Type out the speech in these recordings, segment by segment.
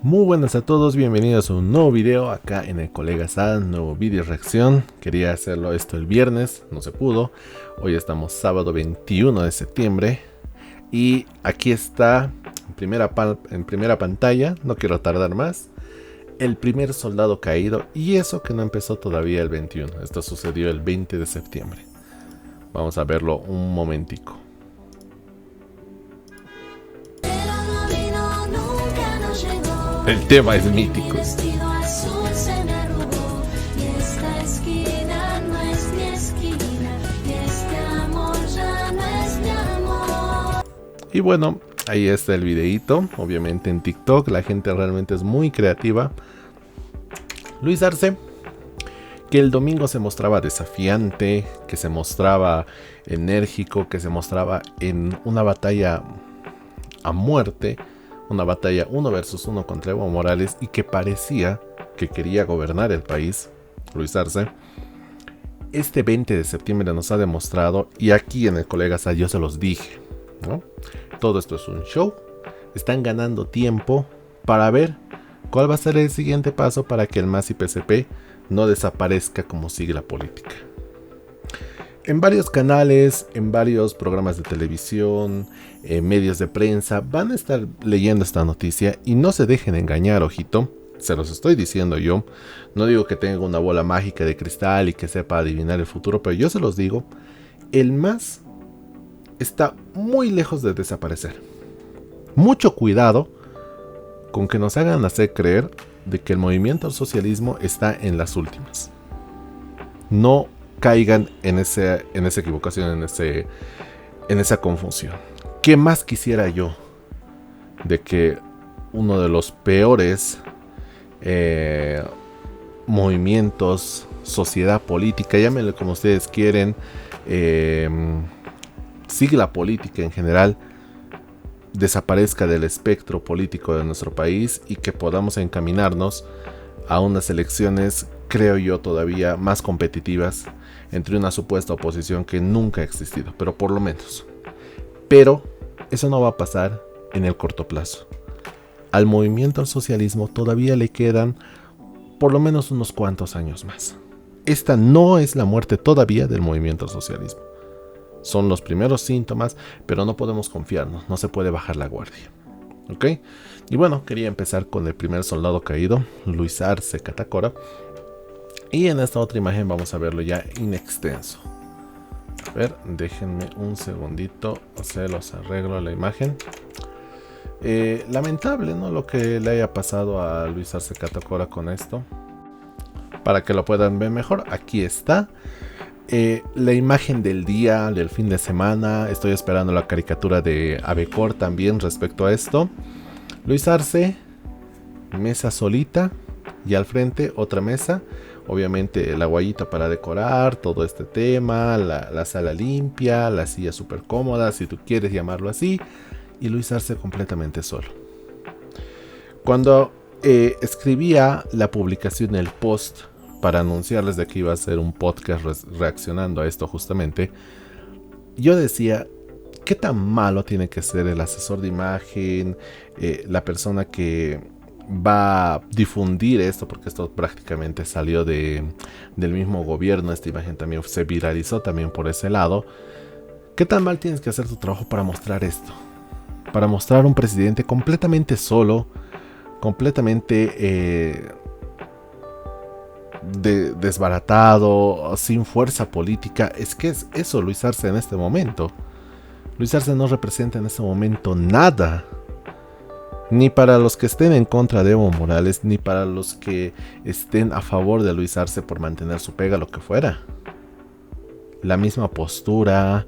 Muy buenas a todos, bienvenidos a un nuevo video acá en el Colega Sad, nuevo video reacción. Quería hacerlo esto el viernes, no se pudo. Hoy estamos sábado 21 de septiembre. Y aquí está, en primera pantalla, no quiero tardar más, el primer soldado caído. Y eso que no empezó todavía el 21, esto sucedió el 20 de septiembre. Vamos a verlo un momentico. El tema es mítico. Y bueno, ahí está el videíto. Obviamente en TikTok la gente realmente es muy creativa. Luis Arce, que el domingo se mostraba desafiante, que se mostraba enérgico, que se mostraba en una batalla a muerte. Una batalla 1 versus 1 contra Evo Morales y que parecía que quería gobernar el país, Luis Arce. Este 20 de septiembre nos ha demostrado, y aquí en el Colega Sad yo se los dije, ¿no? Todo esto es un show. Están ganando tiempo para ver cuál va a ser el siguiente paso para que el MAS y PSP no desaparezca como sigla política. En varios canales, en varios programas de televisión, medios de prensa, van a estar leyendo esta noticia y no se dejen engañar, ojito. Se los estoy diciendo yo. No digo que tenga una bola mágica de cristal y que sepa adivinar el futuro, pero yo se los digo. El MAS está muy lejos de desaparecer. Mucho cuidado con que nos hagan hacer creer de que el movimiento al socialismo está en las últimas. No caigan en esa equivocación, en esa confusión. ¿Qué más quisiera yo de que uno de los peores movimientos, sociedad política, llámenle como ustedes quieren, sigla política en general, desaparezca del espectro político de nuestro país y que podamos encaminarnos a unas elecciones, creo yo, todavía más competitivas entre una supuesta oposición que nunca ha existido, pero por lo menos. Pero eso no va a pasar en el corto plazo. Al movimiento al socialismo todavía le quedan por lo menos unos cuantos años más. Esta no es la muerte todavía del movimiento al socialismo. Son los primeros síntomas, pero no podemos confiarnos, no se puede bajar la guardia. ¿Ok? Y bueno, quería empezar con el primer soldado caído, Luis Arce Catacora. Y en esta otra imagen vamos a verlo ya in extenso. A ver, déjenme un segundito, se los arreglo la imagen. Lamentable, ¿no? Lo que le haya pasado a Luis Arce Catacora con esto. Para que lo puedan ver mejor, aquí está. La imagen del día, del fin de semana. Estoy esperando la caricatura de Abecor también respecto a esto. Luis Arce, mesa solita, y al frente otra mesa. Obviamente la guayita para decorar todo este tema, la sala limpia, la silla súper cómoda, si tú quieres llamarlo así, y Luis Arce completamente solo. Cuando escribía la publicación, el post, para anunciarles de que iba a hacer un podcast reaccionando a esto justamente, yo decía, ¿qué tan malo tiene que ser el asesor de imagen, la persona que va a difundir esto, porque esto prácticamente salió del mismo gobierno, esta imagen también se viralizó también por ese lado? ¿Qué tan mal tienes que hacer tu trabajo para mostrar esto? Para mostrar un presidente completamente solo, completamente desbaratado, sin fuerza política. Es que es eso Luis Arce en este momento. Luis Arce no representa en este momento nada. Ni para los que estén en contra de Evo Morales, ni para los que estén a favor de Luis Arce por mantener su pega, lo que fuera. La misma postura,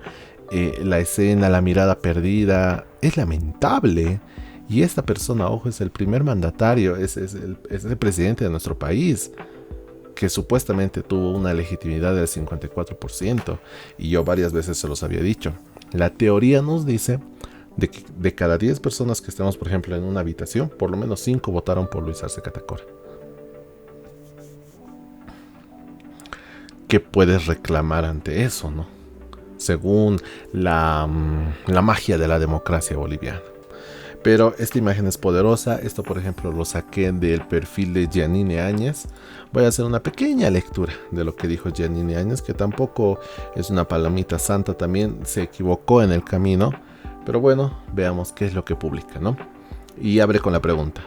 la escena, la mirada perdida, es lamentable. Y esta persona, ojo, es el primer mandatario, es el presidente de nuestro país, que supuestamente tuvo una legitimidad del 54%. Y yo varias veces se los había dicho. La teoría nos dice de que de cada 10 personas que estemos, por ejemplo, en una habitación, por lo menos 5 votaron por Luis Arce Catacora. ¿Qué puedes reclamar ante eso, no? Según la magia de la democracia boliviana. Pero esta imagen es poderosa. Esto, por ejemplo, lo saqué del perfil de Giannini Áñez. Voy a hacer una pequeña lectura de lo que dijo Giannini Áñez, que tampoco es una palomita santa, también se equivocó en el camino. Pero bueno, veamos qué es lo que publica, ¿no? Y abre con la pregunta.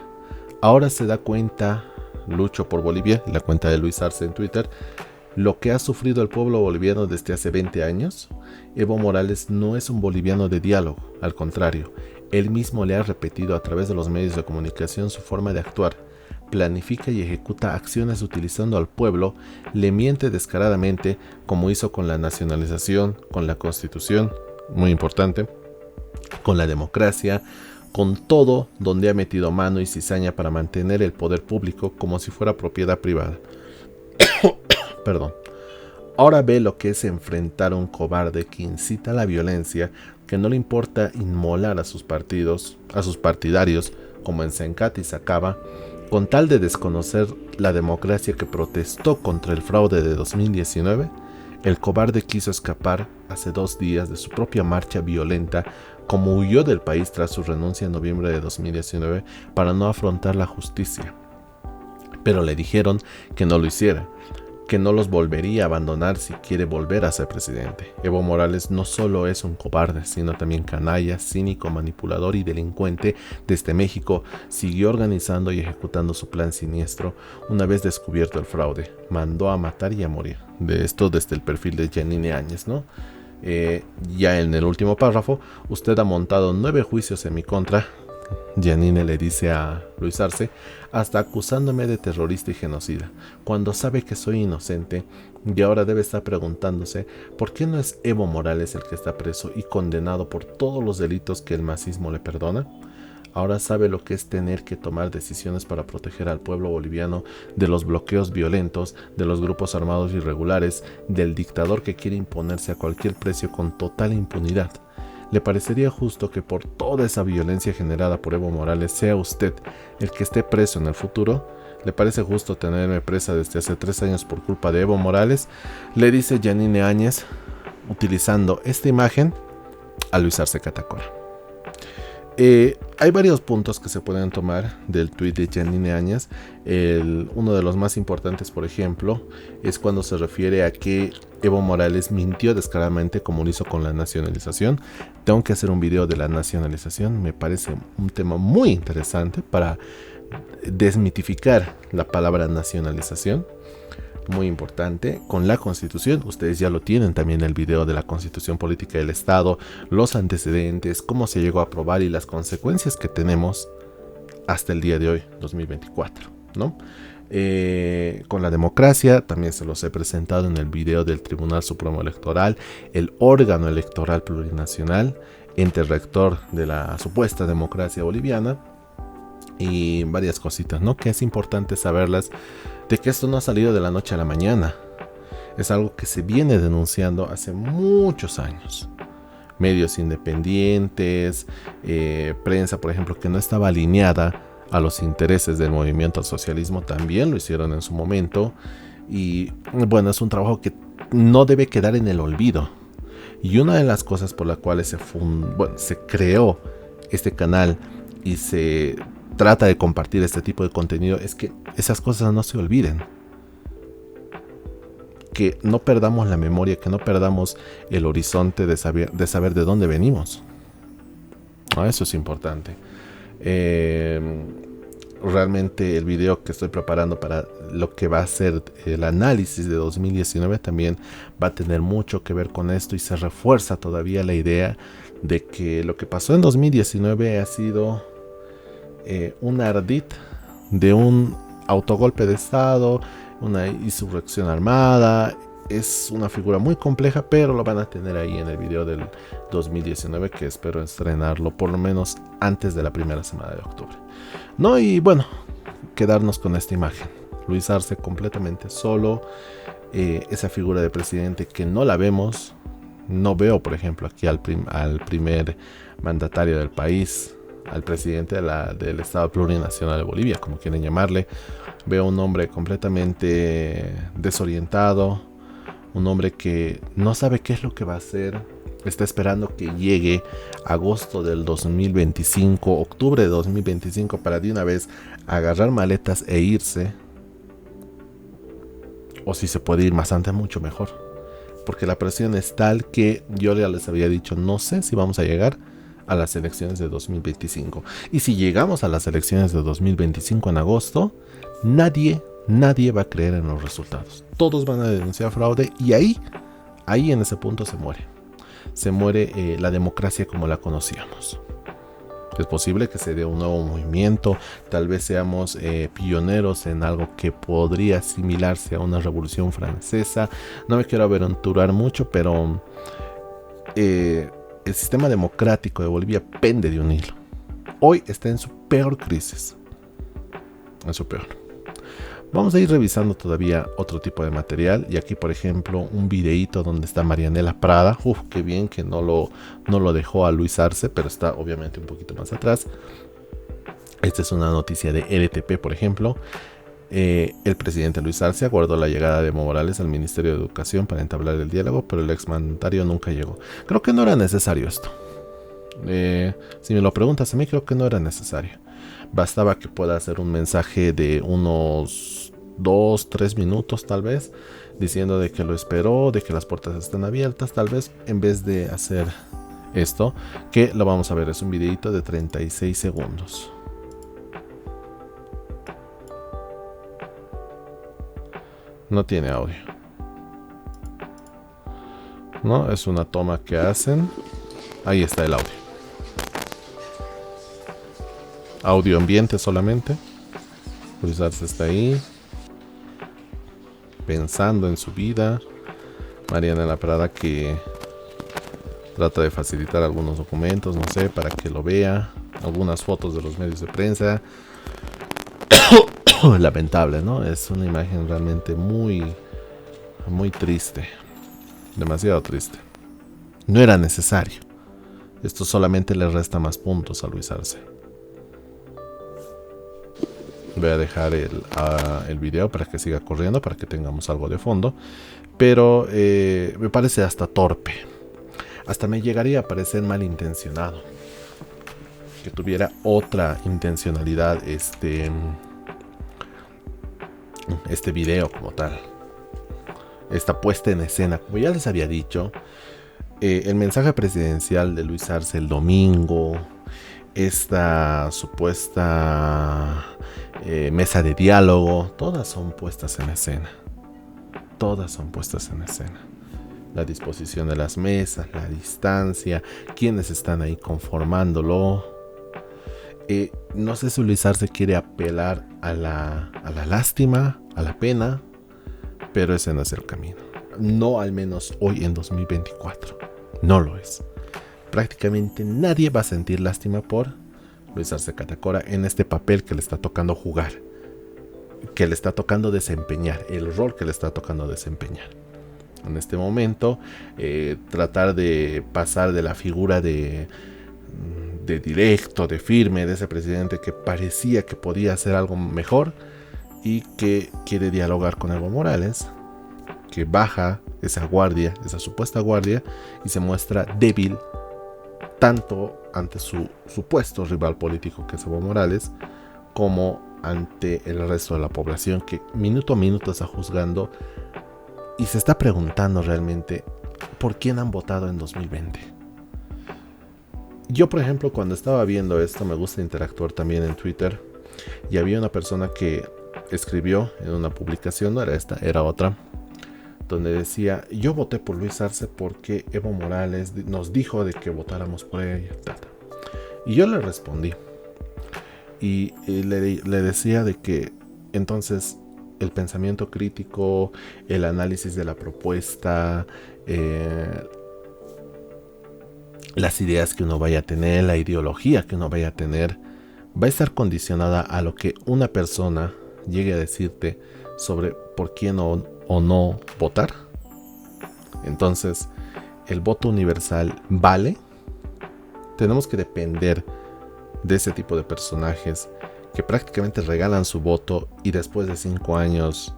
Ahora se da cuenta Lucho por Bolivia, la cuenta de Luis Arce en Twitter, lo que ha sufrido el pueblo boliviano desde hace 20 años. Evo Morales no es un boliviano de diálogo, al contrario, él mismo le ha repetido a través de los medios de comunicación su forma de actuar. Planifica y ejecuta acciones utilizando al pueblo, le miente descaradamente, como hizo con la nacionalización, con la constitución, muy importante, con la democracia, con todo donde ha metido mano y cizaña para mantener el poder público como si fuera propiedad privada. Perdón. Ahora ve lo que es enfrentar a un cobarde que incita a la violencia, que no le importa inmolar a sus partidarios, como en Sencat y Sacaba, con tal de desconocer la democracia que protestó contra el fraude de 2019. El cobarde quiso escapar hace 2 días de su propia marcha violenta, como huyó del país tras su renuncia en noviembre de 2019 para no afrontar la justicia. Pero le dijeron que no lo hiciera, que no los volvería a abandonar si quiere volver a ser presidente. Evo Morales no solo es un cobarde, sino también canalla, cínico, manipulador y delincuente. Desde México siguió organizando y ejecutando su plan siniestro. Una vez descubierto el fraude, mandó a matar y a morir. De esto desde el perfil de Giannini Áñez, ¿no? Ya en el último párrafo, usted ha montado 9 juicios en mi contra. Giannini le dice a Luis Arce, hasta acusándome de terrorista y genocida, cuando sabe que soy inocente, y ahora debe estar preguntándose por qué no es Evo Morales el que está preso y condenado por todos los delitos que el masismo le perdona. Ahora sabe lo que es tener que tomar decisiones para proteger al pueblo boliviano de los bloqueos violentos, de los grupos armados irregulares, del dictador que quiere imponerse a cualquier precio con total impunidad. ¿Le parecería justo que por toda esa violencia generada por Evo Morales sea usted el que esté preso en el futuro? ¿Le parece justo tenerme presa desde hace 3 años por culpa de Evo Morales? Le dice Giannini Áñez, utilizando esta imagen a Luis Arce Catacora. Hay varios puntos que se pueden tomar del tuit de Giannini Áñez. Uno de los más importantes, por ejemplo, es cuando se refiere a que Evo Morales mintió descaradamente como lo hizo con la nacionalización. Tengo que hacer un video de la nacionalización. Me parece un tema muy interesante para desmitificar la palabra nacionalización. Muy importante, con la Constitución, ustedes ya lo tienen también el video de la Constitución Política del Estado, los antecedentes, cómo se llegó a aprobar y las consecuencias que tenemos hasta el día de hoy, 2024, ¿no? Con la democracia, también se los he presentado en el video del Tribunal Supremo Electoral, el órgano electoral plurinacional, ente rector de la supuesta democracia boliviana, y varias cositas, ¿no? Que es importante saberlas, de que esto no ha salido de la noche a la mañana. Es algo que se viene denunciando hace muchos años. Medios independientes, prensa, por ejemplo, que no estaba alineada a los intereses del movimiento al socialismo, también lo hicieron en su momento. Y bueno, es un trabajo que no debe quedar en el olvido. Y una de las cosas por las cuales se creó este canal y se trata de compartir este tipo de contenido es que esas cosas no se olviden, que no perdamos la memoria, que no perdamos el horizonte de saber de dónde venimos. Eso es importante. Realmente el video que estoy preparando para lo que va a ser el análisis de 2019 también va a tener mucho que ver con esto, y se refuerza todavía la idea de que lo que pasó en 2019 ha sido un ardid de un autogolpe de Estado, una insurrección armada. Es una figura muy compleja, pero lo van a tener ahí en el video del 2019, que espero estrenarlo por lo menos antes de la primera semana de octubre, ¿no? Y bueno, quedarnos con esta imagen. Luis Arce completamente solo, esa figura de presidente que no la vemos. No veo, por ejemplo, aquí al primer mandatario del país, al presidente del Estado Plurinacional de Bolivia, como quieren llamarle. Veo un hombre completamente desorientado, un hombre que no sabe qué es lo que va a hacer, está esperando que llegue agosto del 2025, octubre de 2025, para de una vez agarrar maletas e irse. O si se puede ir más antes, mucho mejor. Porque la presión es tal que yo ya les había dicho, no sé si vamos a llegar a las elecciones de 2025. Y si llegamos a las elecciones de 2025 en agosto, nadie va a creer en los resultados. Todos van a denunciar fraude y ahí en ese punto se muere. Se muere la democracia como la conocíamos. Es posible que se dé un nuevo movimiento, tal vez seamos pioneros en algo que podría asimilarse a una revolución francesa. No me quiero aventurar mucho, pero el sistema democrático de Bolivia pende de un hilo. Hoy está en su peor crisis. En su peor. Vamos a ir revisando todavía otro tipo de material. Y aquí, por ejemplo, un videíto donde está Marianela Prada. Qué bien que no lo dejó a Luis Arce, pero está obviamente un poquito más atrás. Esta es una noticia de LTP, por ejemplo. El presidente Luis Arce aguardó la llegada de Evo Morales al Ministerio de Educación para entablar el diálogo, pero el exmandatario nunca llegó. Creo que no era necesario esto. Si me lo preguntas a mí, creo que no era necesario. Bastaba que pueda hacer un mensaje de unos 2-3 minutos tal vez, diciendo de que lo esperó, de que las puertas están abiertas, tal vez, en vez de hacer esto, que lo vamos a ver. Es un videito de 36 segundos. No tiene audio. No, es una toma que hacen. Ahí está el audio. Audio ambiente solamente. Luis Arce está ahí, pensando en su vida. Marianela Prada, que trata de facilitar algunos documentos, no sé, para que lo vea. Algunas fotos de los medios de prensa. Lamentable, ¿no? Es una imagen realmente muy triste. Demasiado triste. No era necesario. Esto solamente le resta más puntos a Luis Arce. Voy a dejar el video para que siga corriendo, para que tengamos algo de fondo. Pero me parece hasta torpe. Hasta me llegaría a parecer malintencionado. Que tuviera otra intencionalidad este video como tal. Esta puesta en escena. Como ya les había dicho, el mensaje presidencial de Luis Arce el domingo, esta supuesta mesa de diálogo, todas son puestas en escena. Todas son puestas en escena. La disposición de las mesas, la distancia, quienes están ahí conformándolo. No sé si Luis Arce quiere apelar a la lástima, a la pena, pero ese no es el camino. No, al menos hoy en 2024. No lo es. Prácticamente nadie va a sentir lástima por Luis Arce Catacora en este papel que le está tocando jugar, que le está tocando desempeñar, el rol que le está tocando desempeñar. En este momento, tratar de pasar de la figura de directo, de firme, de ese presidente que parecía que podía hacer algo mejor y que quiere dialogar con Evo Morales, que baja esa guardia, esa supuesta guardia, y se muestra débil tanto ante su supuesto rival político, que es Evo Morales, como ante el resto de la población, que minuto a minuto está juzgando y se está preguntando realmente por quién han votado en 2020. Yo, por ejemplo, cuando estaba viendo esto, me gusta interactuar también en Twitter, y había una persona que escribió en una publicación, no era esta, era otra, donde decía: yo voté por Luis Arce porque Evo Morales nos dijo de que votáramos por ella. Y yo le respondí y le decía de que entonces el pensamiento crítico, el análisis de la propuesta, las ideas que uno vaya a tener, la ideología que uno vaya a tener, va a estar condicionada a lo que una persona llegue a decirte sobre por quién o no votar. Entonces, ¿el voto universal vale? Tenemos que depender de ese tipo de personajes que prácticamente regalan su voto y después de 5 años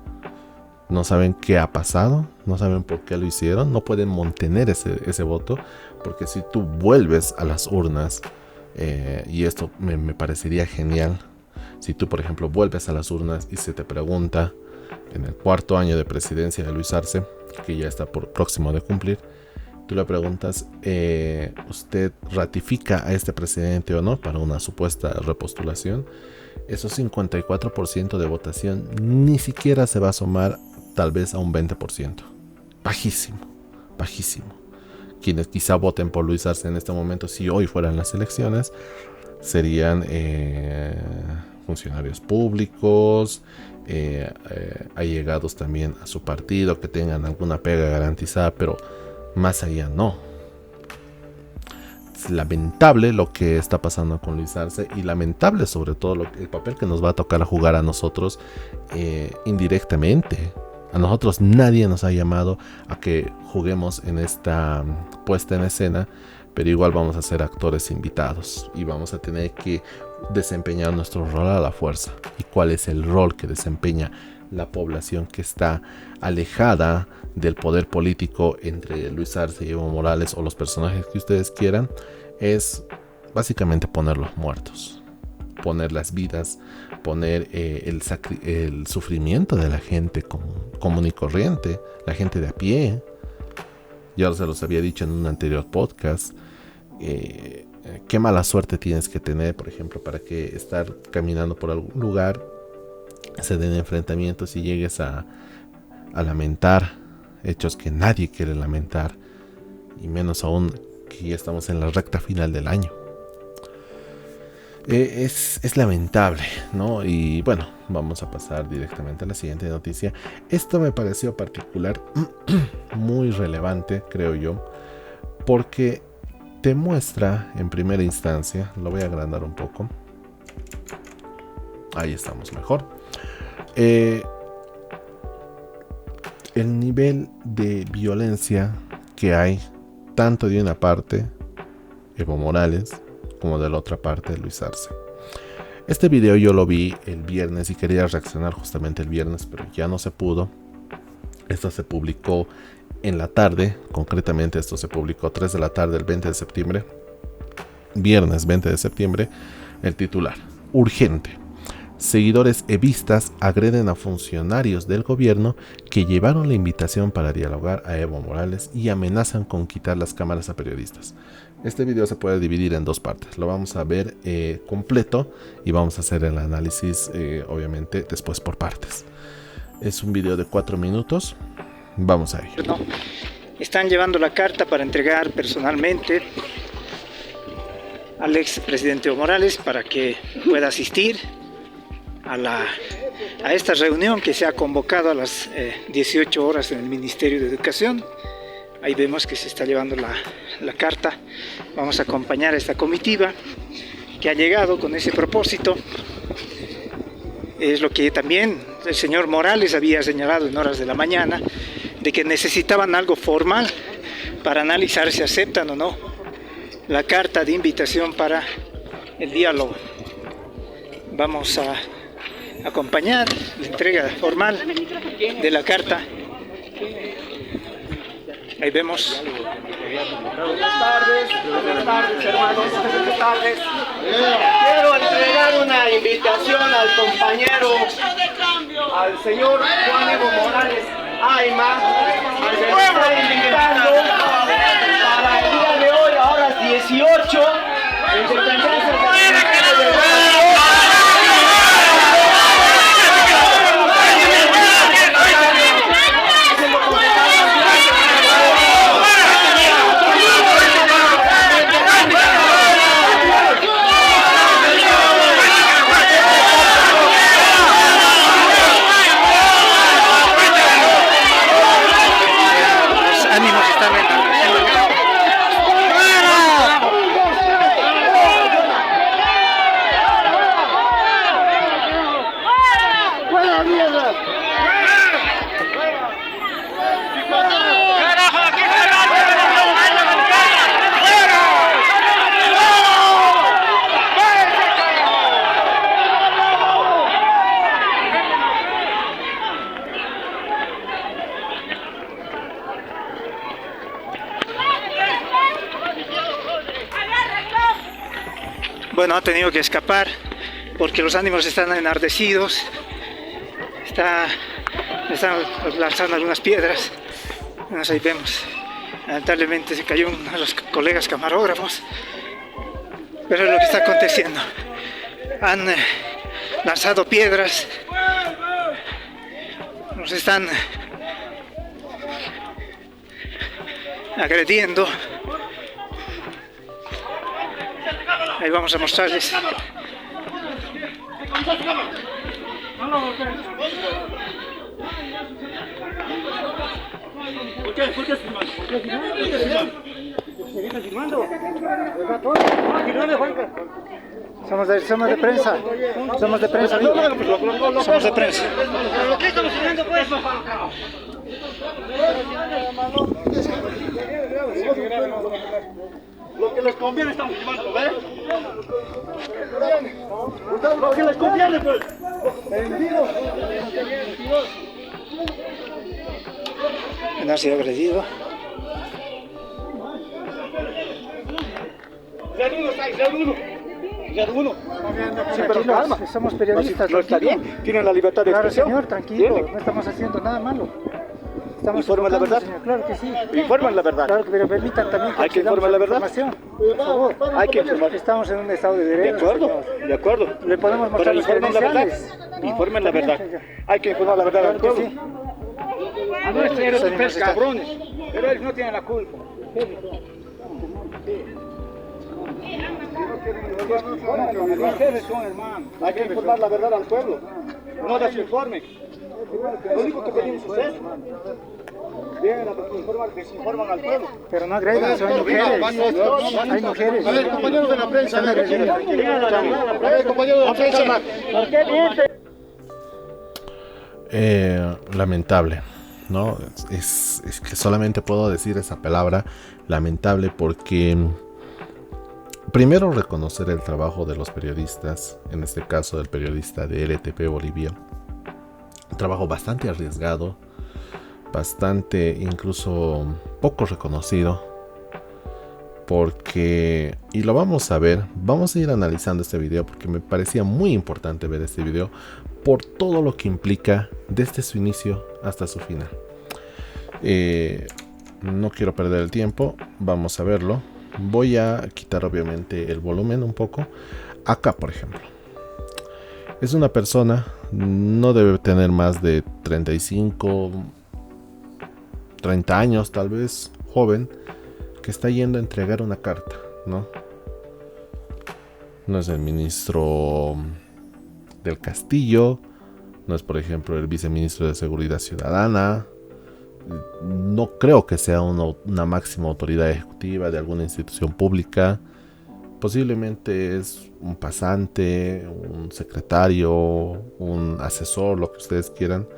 no saben qué ha pasado, no saben por qué lo hicieron, no pueden mantener ese voto, porque si tú vuelves a las urnas, y esto me parecería genial, si tú por ejemplo vuelves a las urnas y se te pregunta en el 4º año de presidencia de Luis Arce, que ya está próximo de cumplir, tú le preguntas, ¿usted ratifica a este presidente o no para una supuesta repostulación? Esos 54% de votación ni siquiera se va a asomar tal vez a un 20%. Bajísimo, bajísimo. Quienes quizá voten por Luis Arce en este momento, si hoy fueran las elecciones, serían funcionarios públicos, allegados también a su partido, que tengan alguna pega garantizada, pero más allá no. Es lamentable lo que está pasando con Luis Arce, y lamentable sobre todo el papel que nos va a tocar jugar a nosotros indirectamente. A nosotros nadie nos ha llamado a que juguemos en esta puesta en escena, pero igual vamos a ser actores invitados y vamos a tener que desempeñar nuestro rol a la fuerza. ¿Y cuál es el rol que desempeña la población que está alejada del poder político entre Luis Arce y Evo Morales, o los personajes que ustedes quieran? Es básicamente ponerlos muertos, poner las vidas, poner el sufrimiento de la gente común y corriente, la gente de a pie. Ya se los había dicho en un anterior podcast. Qué mala suerte tienes que tener, por ejemplo, para que estar caminando por algún lugar se den enfrentamientos y llegues a lamentar hechos que nadie quiere lamentar, y menos aún que ya estamos en la recta final del año. Es lamentable, ¿no? Y bueno, vamos a pasar directamente a la siguiente noticia. Esto me pareció particular, muy relevante, creo yo, porque te muestra en primera instancia, lo voy a agrandar un poco, ahí estamos mejor, el nivel de violencia que hay tanto de una parte, Evo Morales, como de la otra parte, Luis Arce. Este video yo lo vi el viernes y quería reaccionar justamente el viernes, pero ya no se pudo. Esto se publicó en la tarde, concretamente esto se publicó 3 de la tarde el 20 de septiembre, viernes 20 de septiembre, el titular: urgente. Seguidores evistas agreden a funcionarios del gobierno que llevaron la invitación para dialogar a Evo Morales y amenazan con quitar las cámaras a periodistas. Este video se puede dividir en dos partes. Lo vamos a ver completo y vamos a hacer el análisis obviamente después por partes. Es un video de 4 minutos. Vamos a ello. No. Están llevando la carta para entregar personalmente al expresidente Evo Morales para que pueda asistir a esta reunión que se ha convocado a las 18 horas en el Ministerio de Educación. Ahí vemos que se está llevando la carta. Vamos a acompañar a esta comitiva que ha llegado con ese propósito. Es lo que también el señor Morales había señalado en horas de la mañana, de que necesitaban algo formal para analizar si aceptan o no la carta de invitación para el diálogo. Vamos a acompañar la entrega formal de la carta. Ahí vemos. Buenas tardes, hermanos, buenas tardes. Quiero entregar una invitación al compañero, al señor Juan Evo Morales Ayma, al que está invitando para el día de hoy, a horas 18, en dependencia del bueno, ha tenido que escapar porque los ánimos están enardecidos. Están lanzando algunas piedras. Bueno, ahí vemos. Lamentablemente se cayó uno de los colegas camarógrafos. Pero es lo que está aconteciendo. Han lanzado piedras. Nos están agrediendo. Ahí vamos a mostrarles. ¿Por qué filmando? Somos de prensa. Somos de prensa. Somos de prensa. ¿Por qué estamos filmando, pues? Lo que les conviene estamos filmando, ¿ves? Lo que les conviene, pues. Ha sido agredido. Uno. Sí, pero calma. Somos periodistas. No está bien. Tienen la libertad de Claro, expresión. señor, tranquilo. ¿Tienen? No estamos haciendo nada malo. Estamos ¿Informan la verdad? señor. Claro que sí. Informan la verdad. Claro, pero permitan también Hay que informar la verdad. información. Por favor. Hay que informar. Estamos en un estado de derecho. De acuerdo, señor. de acuerdo. Le podemos mostrar Pero los informen la verdad. credenciales. Informen la Está bien, verdad. señor. Hay que informar la verdad al Claro que pueblo. sí. A nuestra eres Señor, tres está- cabrones, pero ellos no tienen la culpa. Ustedes son, hermano. Hay que informar la verdad al pueblo. No desinformen. Lo único que pedimos es eso. Vienen a desinforman al pueblo. Pero no agredan, son mujeres. Hay mujeres. A ver, compañeros de la prensa. A ver, compañeros de la prensa. Lamentable, ¿no? Es que solamente puedo decir esa palabra, lamentable, porque primero reconocer el trabajo de los periodistas, en este caso del periodista de LTP Bolivia, un trabajo bastante arriesgado, bastante incluso poco reconocido, porque, y lo vamos a ver, vamos a ir analizando este video porque me parecía muy importante ver este video por todo lo que implica desde su inicio hasta su final. No quiero perder el tiempo, vamos a verlo. Voy a quitar obviamente el volumen un poco. Acá, por ejemplo, es una persona, no debe tener más de 35, 30 años tal vez, joven, que está yendo a entregar una carta, ¿no? No es el ministro del Castillo, no es por ejemplo el viceministro de Seguridad Ciudadana, no creo que sea una máxima autoridad ejecutiva de alguna institución pública, posiblemente es un pasante, un secretario, un asesor, lo que ustedes quieran,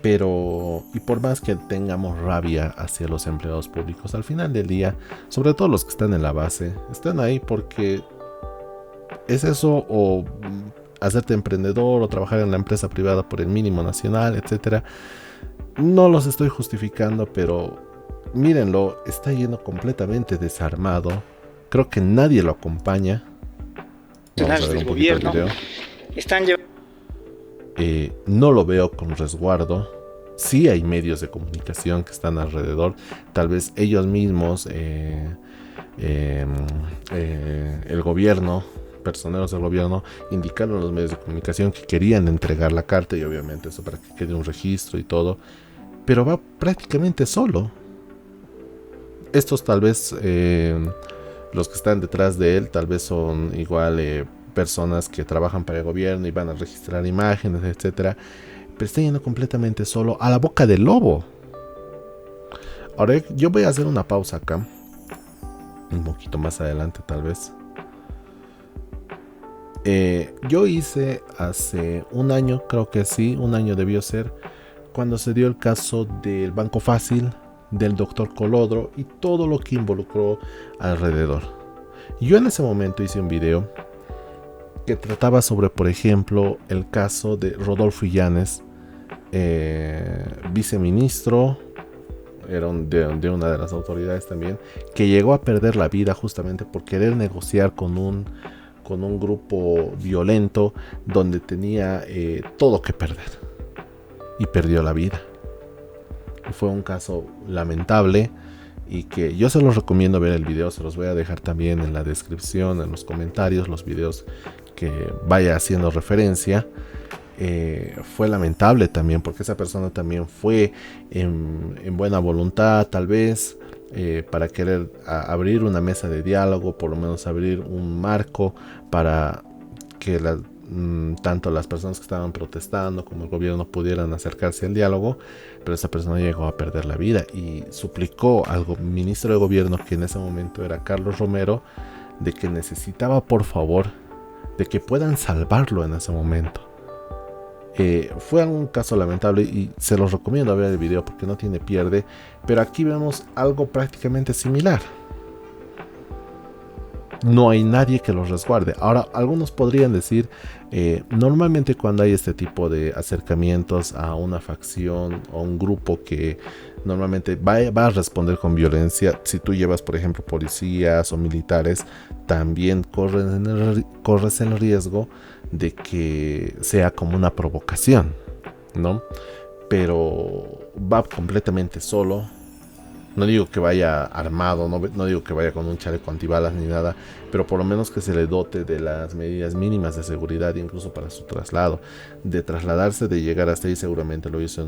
pero y por más que tengamos rabia hacia los empleados públicos, al final del día, sobre todo los que están en la base, están ahí porque es eso, o hacerte emprendedor o trabajar en la empresa privada por el mínimo nacional, etcétera. No los estoy justificando, pero mírenlo, está yendo completamente desarmado. Creo que nadie lo acompaña. Vamos a ver un poquito el video. Están llevando. No lo veo con resguardo. Sí hay medios de comunicación que están alrededor. Tal vez ellos mismos, el gobierno, personeros del gobierno, indicaron a los medios de comunicación que querían entregar la carta, y obviamente eso para que quede un registro y todo, pero va prácticamente solo. Estos tal vez, los que están detrás de él, tal vez son igual personas que trabajan para el gobierno y van a registrar imágenes, etcétera, pero está yendo completamente solo a la boca del lobo. Ahora yo voy a hacer una pausa acá, un poquito más adelante tal vez. Yo hice hace un año, creo que sí, un año debió ser, cuando se dio el caso del Banco Fácil, del doctor Colodro y todo lo que involucró alrededor. Yo en ese momento hice un video que trataba sobre, por ejemplo, el caso de Rodolfo Illanes, viceministro, era de una de las autoridades también, que llegó a perder la vida justamente por querer negociar con con un grupo violento donde tenía todo que perder y perdió la vida. Y fue un caso lamentable y que yo se los recomiendo ver el video, se los voy a dejar también en la descripción, en los comentarios, los videos que vaya haciendo referencia. Fue lamentable también porque esa persona también fue en buena voluntad tal vez para querer abrir una mesa de diálogo, por lo menos abrir un marco para que tanto las personas que estaban protestando como el gobierno pudieran acercarse al diálogo, pero esa persona llegó a perder la vida y suplicó al ministro de gobierno, que en ese momento era Carlos Romero, de que necesitaba por favor de que puedan salvarlo en ese momento. Fue un caso lamentable y se los recomiendo ver el video porque no tiene pierde, pero aquí vemos algo prácticamente similar. No hay nadie que los resguarde. Ahora, algunos podrían decir, normalmente cuando hay este tipo de acercamientos a una facción o un grupo que normalmente va a responder con violencia, si tú llevas, por ejemplo, policías o militares, también corres el riesgo de que sea como una provocación, ¿no? Pero va completamente solo. No digo que vaya armado, no digo que vaya con un chaleco antibalas ni nada, pero por lo menos que se le dote de las medidas mínimas de seguridad, incluso para su traslado. De trasladarse, de llegar hasta ahí, seguramente lo hizo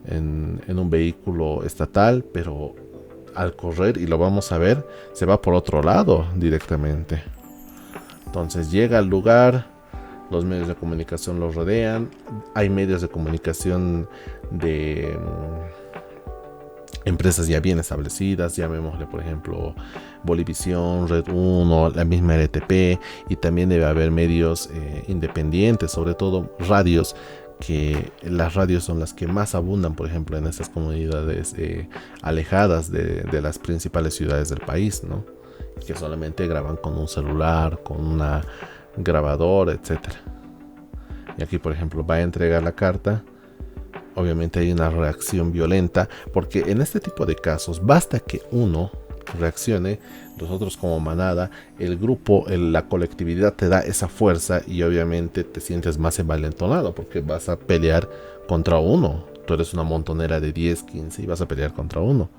en un vehículo estatal, pero al correr, y lo vamos a ver, se va por otro lado directamente. Entonces llega al lugar, los medios de comunicación lo rodean, hay medios de comunicación de empresas ya bien establecidas, llamémosle por ejemplo Bolivisión, Red 1, la misma RTP, y también debe haber medios independientes, sobre todo radios, que las radios son las que más abundan, por ejemplo, en estas comunidades alejadas de las principales ciudades del país, ¿no? Que solamente graban con un celular, con una grabadora, etcétera. Y aquí, por ejemplo, va a entregar la carta. Obviamente hay una reacción violenta, porque en este tipo de casos basta que uno reaccione, los otros como manada, el grupo, la colectividad te da esa fuerza y obviamente te sientes más envalentonado porque vas a pelear contra uno. Tú eres una montonera de 10, 15 y vas a pelear contra uno.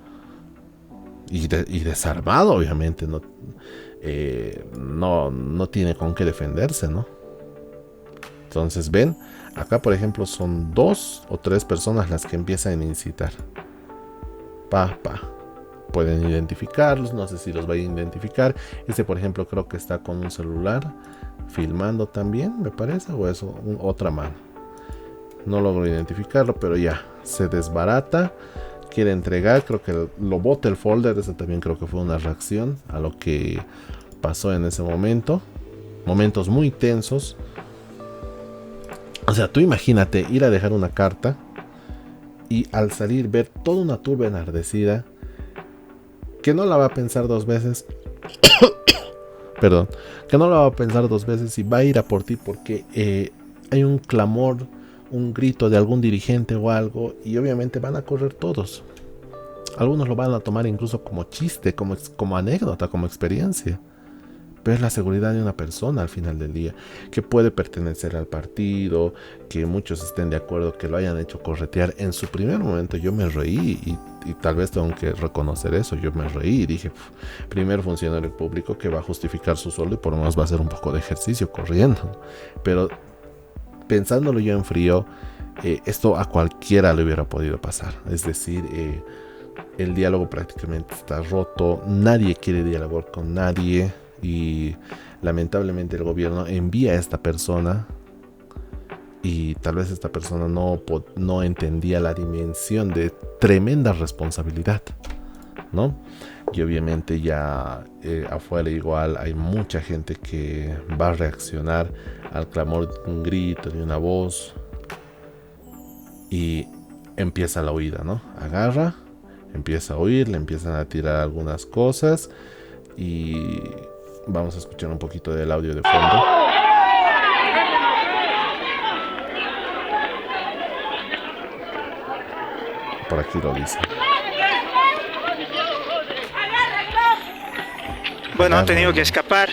Y desarmado, obviamente, no tiene con qué defenderse, ¿no? Entonces, ven, acá por ejemplo son 2 o 3 personas las que empiezan a incitar. Pueden identificarlos, no sé si los vayan a identificar. Este por ejemplo creo que está con un celular filmando también, me parece, o es otra mano. No logro identificarlo, pero ya, se desbarata, quiere entregar, creo que lo bota el folder. Eso también creo que fue una reacción a lo que pasó en ese momento. Momentos muy tensos. O sea, tú imagínate ir a dejar una carta y al salir ver toda una turba enardecida que no la va a pensar 2 veces. Perdón, que no la va a pensar 2 veces y va a ir a por ti porque hay un clamor, un grito de algún dirigente o algo, y obviamente van a correr todos. Algunos lo van a tomar incluso como chiste, como anécdota, como experiencia. Pero es la seguridad de una persona al final del día, que puede pertenecer al partido, que muchos estén de acuerdo que lo hayan hecho corretear. En su primer momento yo me reí y tal vez tengo que reconocer eso. Yo me reí y dije, primer funcionario público que va a justificar su sueldo y por lo menos va a hacer un poco de ejercicio corriendo. Pero pensándolo yo en frío, esto a cualquiera le hubiera podido pasar. Es decir, el diálogo prácticamente está roto, nadie quiere dialogar con nadie. Y lamentablemente el gobierno envía a esta persona y tal vez esta persona no entendía la dimensión de tremenda responsabilidad, ¿no? Y obviamente ya afuera igual hay mucha gente que va a reaccionar al clamor de un grito, de una voz, y empieza la huida, ¿no? Agarra, empieza a huir, le empiezan a tirar algunas cosas y vamos a escuchar un poquito del audio de fondo. Por aquí lo dice. Bueno, han tenido que escapar.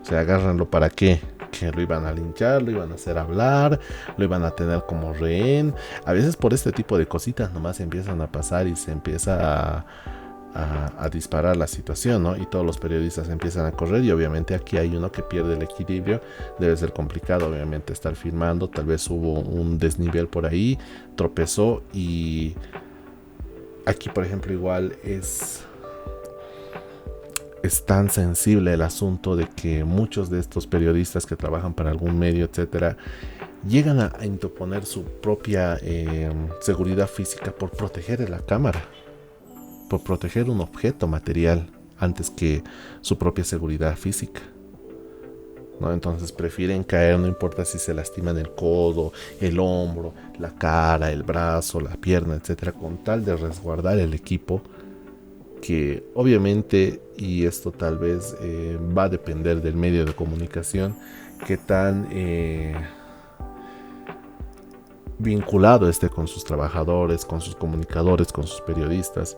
sea, agárranlo para qué. Que lo iban a linchar, lo iban a hacer hablar, lo iban a tener como rehén. A veces por este tipo de cositas nomás empiezan a pasar y se empieza a disparar la situación, ¿no? Y todos los periodistas empiezan a correr y obviamente aquí hay uno que pierde el equilibrio. Debe ser complicado obviamente estar filmando, tal vez hubo un desnivel por ahí, tropezó y aquí por ejemplo igual es tan sensible el asunto de que muchos de estos periodistas que trabajan para algún medio, etcétera, llegan a interponer su propia seguridad física por proteger la cámara, por proteger un objeto material antes que su propia seguridad física, ¿no? Entonces prefieren caer, no importa si se lastiman el codo, el hombro, la cara, el brazo, la pierna, etcétera, con tal de resguardar el equipo, que obviamente, y esto tal vez va a depender del medio de comunicación, qué tan vinculado esté con sus trabajadores, con sus comunicadores, con sus periodistas,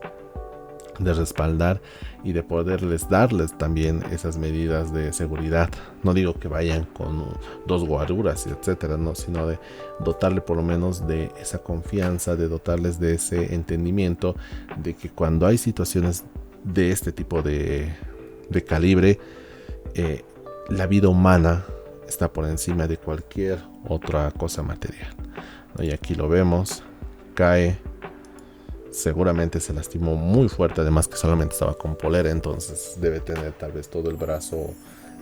de respaldar y de poderles darles también esas medidas de seguridad. No digo que vayan con 2 guaruras, etcétera, no, sino de dotarle por lo menos de esa confianza, de dotarles de ese entendimiento de que cuando hay situaciones de este tipo de calibre, la vida humana está por encima de cualquier otra cosa material, ¿no? Y aquí lo vemos, cae. Seguramente se lastimó muy fuerte, además que solamente estaba con polera, entonces debe tener tal vez todo el brazo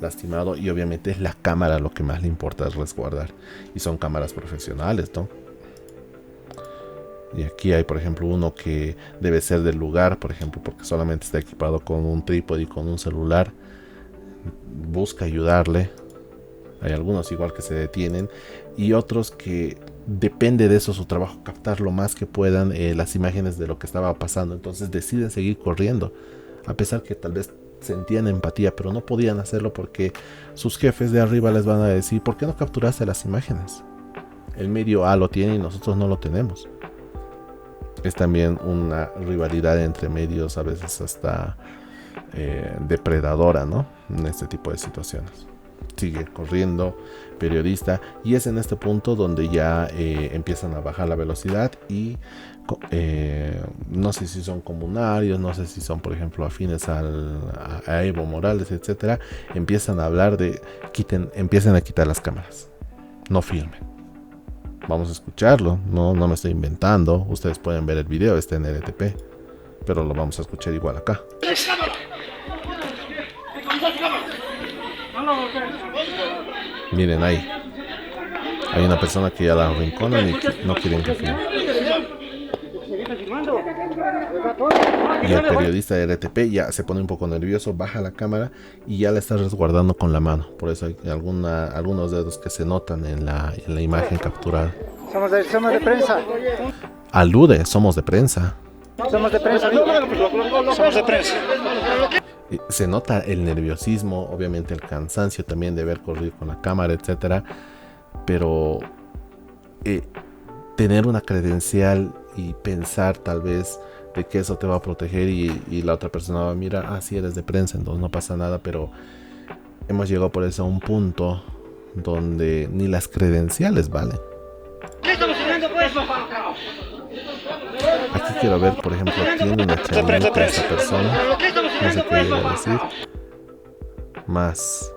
lastimado y obviamente es la cámara lo que más le importa es resguardar y son cámaras profesionales, ¿no? Y aquí hay por ejemplo uno que debe ser del lugar, por ejemplo, porque solamente está equipado con un trípode y con un celular, busca ayudarle. Hay algunos igual que se detienen y otros que depende de eso su trabajo, captar lo más que puedan las imágenes de lo que estaba pasando, entonces deciden seguir corriendo a pesar que tal vez sentían empatía, pero no podían hacerlo porque sus jefes de arriba les van a decir: ¿por qué no capturaste las imágenes? El medio A lo tiene y nosotros no lo tenemos. Es también una rivalidad entre medios, a veces hasta depredadora, ¿no? En este tipo de situaciones. Sigue corriendo, periodista, y es en este punto donde ya empiezan a bajar la velocidad y no sé si son comunarios, no sé si son por ejemplo afines a Evo Morales, etcétera, empiezan a hablar de empiecen a quitar las cámaras, no filmen. Vamos a escucharlo, no me estoy inventando, ustedes pueden ver el video, está en LTP, pero lo vamos a escuchar igual acá. Miren ahí, hay una persona que ya la arrinconan y no quieren que filme. Y el periodista de RTP ya se pone un poco nervioso, baja la cámara y ya la está resguardando con la mano. Por eso hay algunos dedos que se notan en la imagen capturada. Somos de prensa. Alude, somos de prensa. Somos de prensa. Somos de prensa. Se nota el nerviosismo, obviamente el cansancio también de ver correr con la cámara, etcétera. Pero tener una credencial y pensar tal vez de que eso te va a proteger y la otra persona va a mirar, sí eres de prensa, entonces no pasa nada, pero hemos llegado por eso a un punto donde ni las credenciales valen. ¿Qué estamos haciendo pues? Aquí quiero ver, por ejemplo, tiene una chanita esta persona, no sé qué iba a decir, más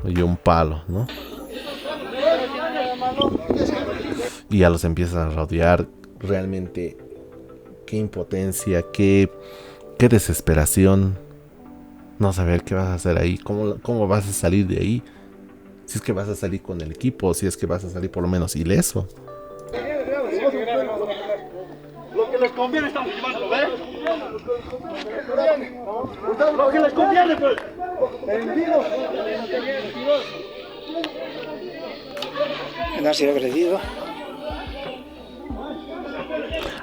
y un palo, ¿no? Y ya los empiezan a rodear. Realmente qué impotencia, qué desesperación, no saber qué vas a hacer ahí, cómo vas a salir de ahí, si es que vas a salir con el equipo, si es que vas a salir por lo menos ileso. Lo que les conviene estamos llevando, ¿ves? Lo que les conviene, pues. No ha sido agredido.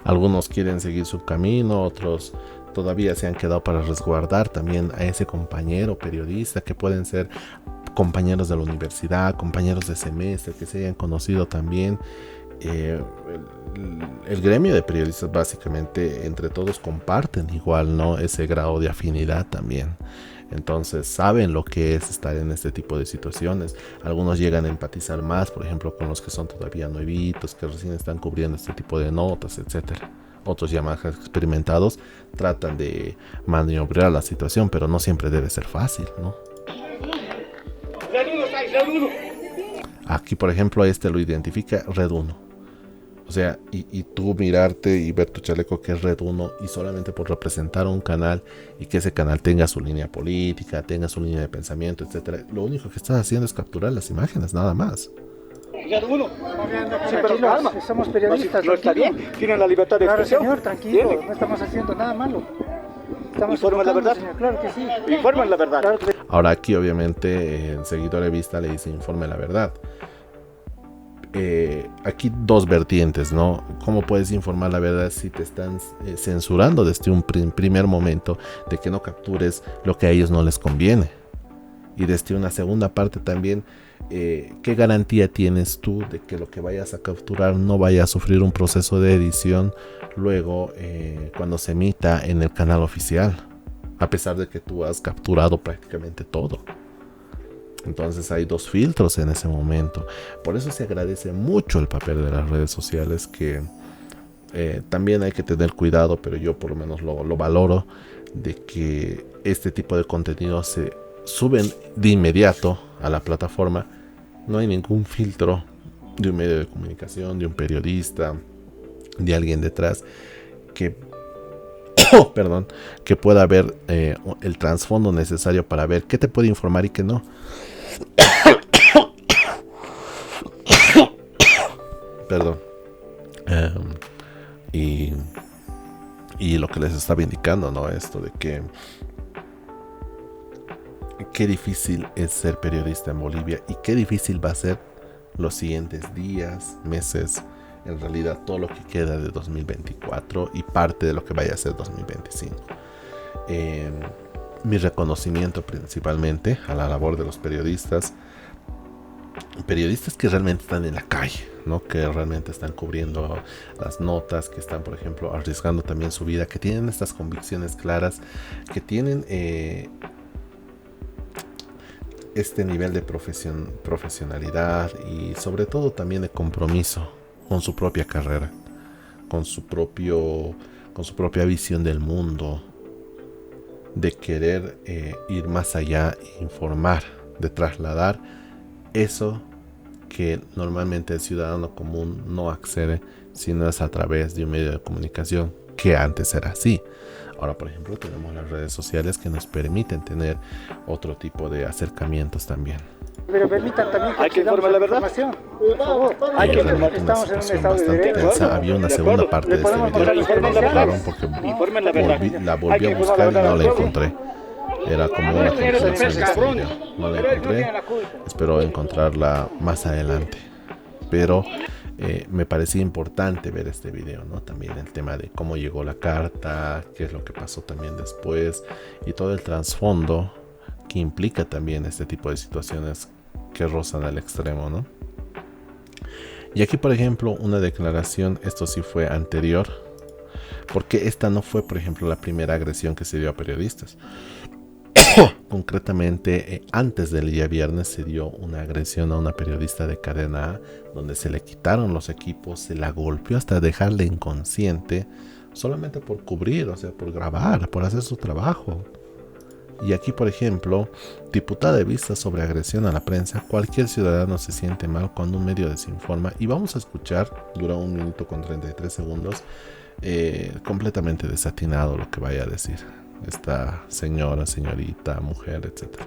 Algunos quieren seguir su camino, otros todavía se han quedado para resguardar también a ese compañero periodista, que pueden ser compañeros de la universidad, compañeros de semestre que se hayan conocido también. El gremio de periodistas básicamente entre todos comparten igual, ¿no? Ese grado de afinidad también. Entonces saben lo que es estar en este tipo de situaciones. Algunos llegan a empatizar más, por ejemplo, con los que son todavía nuevitos, que recién están cubriendo este tipo de notas, etcétera. Otros ya más experimentados tratan de maniobrar la situación, pero no siempre debe ser fácil, ¿no? Aquí, por ejemplo, lo identifica Red 1. O sea, y tú mirarte y ver tu chaleco que es Red 1 y solamente por representar un canal y que ese canal tenga su línea política, tenga su línea de pensamiento, etcétera, lo único que estás haciendo es capturar las imágenes, nada más. Red 1. Sí, pero calma. Somos periodistas. No está bien, tienen la libertad de expresión. Claro, señor, tranquilo, no estamos haciendo nada malo. Informan la verdad. Señor, claro que sí. Informan la verdad. Claro que sí. Ahora aquí obviamente en Seguidor de Vista le dice informe la verdad. Aquí dos vertientes, ¿no? ¿Cómo puedes informar la verdad si te están censurando desde un primer momento de que no captures lo que a ellos no les conviene? Y desde una segunda parte también, ¿qué garantía tienes tú de que lo que vayas a capturar no vaya a sufrir un proceso de edición luego cuando se emita en el canal oficial? A pesar de que tú has capturado prácticamente todo. Entonces hay dos filtros en ese momento. Por eso se agradece mucho el papel de las redes sociales, que también hay que tener cuidado, pero yo por lo menos lo valoro, de que este tipo de contenido se suben de inmediato a la plataforma. No hay ningún filtro de un medio de comunicación, de un periodista, de alguien detrás que que pueda ver el trasfondo necesario para ver qué te puede informar y qué no. Perdón. Y lo que les estaba indicando, ¿no? Esto de que qué difícil es ser periodista en Bolivia y qué difícil va a ser los siguientes días, meses, en realidad todo lo que queda de 2024 y parte de lo que vaya a ser 2025. Mi reconocimiento principalmente a la labor de los periodistas que realmente están en la calle, ¿no? Que realmente están cubriendo las notas, que están, por ejemplo, arriesgando también su vida, que tienen estas convicciones claras, que tienen este nivel de profesionalidad y sobre todo también de compromiso con su propia carrera, con su propia visión del mundo, de querer ir más allá, informar, de trasladar eso que normalmente el ciudadano común no accede si no es a través de un medio de comunicación, que antes era así. Ahora, por ejemplo, tenemos las redes sociales que nos permiten tener otro tipo de acercamientos también. Pero permitan también que hay que informar la verdad. Por favor. Hay que informar. Una situación bastante tensa. Había una segunda parte de este video que no dejaron porque la volví a buscar y no la encontré. Era como una continuación de este video. No la encontré. Espero encontrarla más adelante. Pero me parecía importante ver este video, ¿no? También el tema de cómo llegó la carta, qué es lo que pasó también después y todo el trasfondo que implica también este tipo de situaciones que rozan al extremo, ¿no? Y aquí, por ejemplo, una declaración, esto sí fue anterior, porque esta no fue, por ejemplo, la primera agresión que se dio a periodistas. Concretamente, antes del día viernes se dio una agresión a una periodista de Cadena A, donde se le quitaron los equipos, se la golpeó hasta dejarla inconsciente, solamente por cubrir, o sea, por grabar, por hacer su trabajo. Y aquí, por ejemplo, diputada de Vista sobre agresión a la prensa. Cualquier ciudadano se siente mal cuando un medio desinforma. Y vamos a escuchar, dura 1 minuto con 33 segundos, completamente desatinado lo que vaya a decir esta señora, señorita, mujer, etc.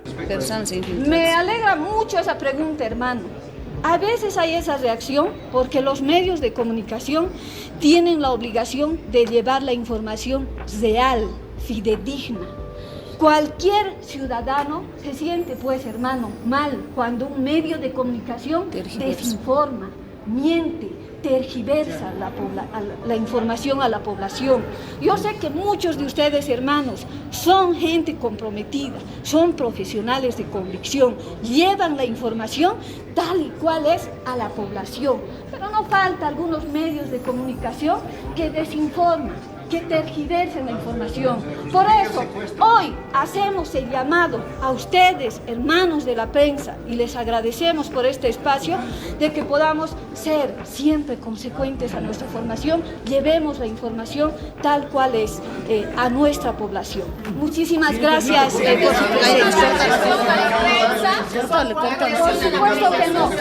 Me alegra mucho esa pregunta, hermano. A veces hay esa reacción porque los medios de comunicación tienen la obligación de llevar la información real, fidedigna. Cualquier ciudadano se siente, pues, hermano, mal cuando un medio de comunicación desinforma, miente, tergiversa la información a la población. Yo sé que muchos de ustedes, hermanos, son gente comprometida, son profesionales de convicción, llevan la información tal y cual es a la población, pero no falta algunos medios de comunicación que desinforman. que tergiversen la información. Por eso, hoy hacemos el llamado a ustedes, hermanos de la prensa, y les agradecemos por este espacio, de que podamos ser siempre consecuentes a nuestra formación, llevemos la información tal cual es a nuestra población. Muchísimas gracias por su presencia. Por supuesto que no.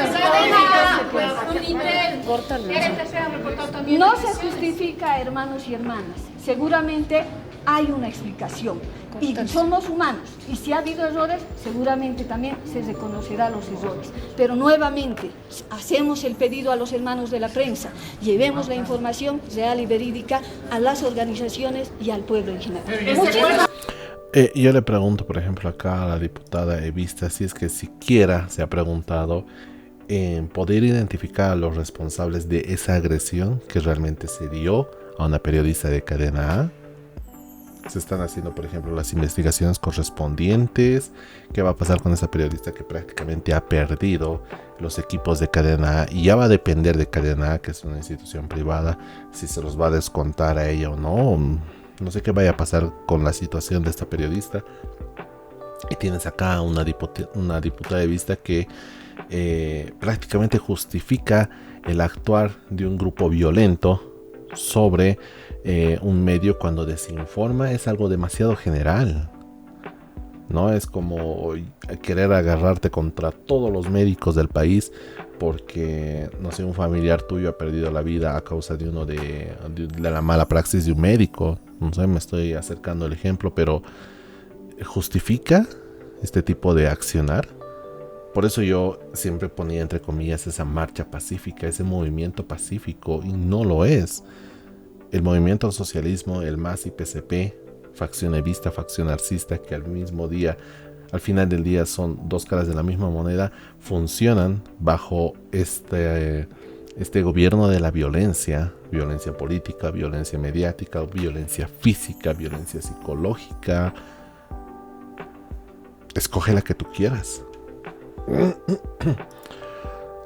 No se justifica, hermanos y hermanas. Seguramente hay una explicación. Y somos humanos. Y si ha habido errores, seguramente también se reconocerá los errores. Pero nuevamente, hacemos el pedido a los hermanos de la prensa. Llevemos la información real y verídica a las organizaciones y al pueblo en general. Yo le pregunto, por ejemplo, acá a la diputada Evista, si es que siquiera se ha preguntado en poder identificar a los responsables de esa agresión que realmente se dio a una periodista de Cadena A. Se están haciendo, por ejemplo, las investigaciones correspondientes. ¿Qué va a pasar con esa periodista que prácticamente ha perdido los equipos de Cadena A? Y ya va a depender de Cadena A, que es una institución privada, si se los va a descontar a ella o no. No sé qué vaya a pasar con la situación de esta periodista. Y tienes acá una diputada Evista que prácticamente justifica el actuar de un grupo violento sobre un medio cuando desinforma. Es algo demasiado general, ¿no? Es como querer agarrarte contra todos los médicos del país porque, no sé, un familiar tuyo ha perdido la vida a causa de la mala praxis de un médico. No sé, me estoy acercando el ejemplo, pero ¿justifica este tipo de accionar? Por eso yo siempre ponía entre comillas esa marcha pacífica, ese movimiento pacífico, y no lo es. El movimiento al socialismo, el MAS y PCP, facción evista, facción arcista, que al final del día son dos caras de la misma moneda, funcionan bajo este gobierno de la violencia política, violencia mediática, violencia física, violencia psicológica. Escoge la que tú quieras.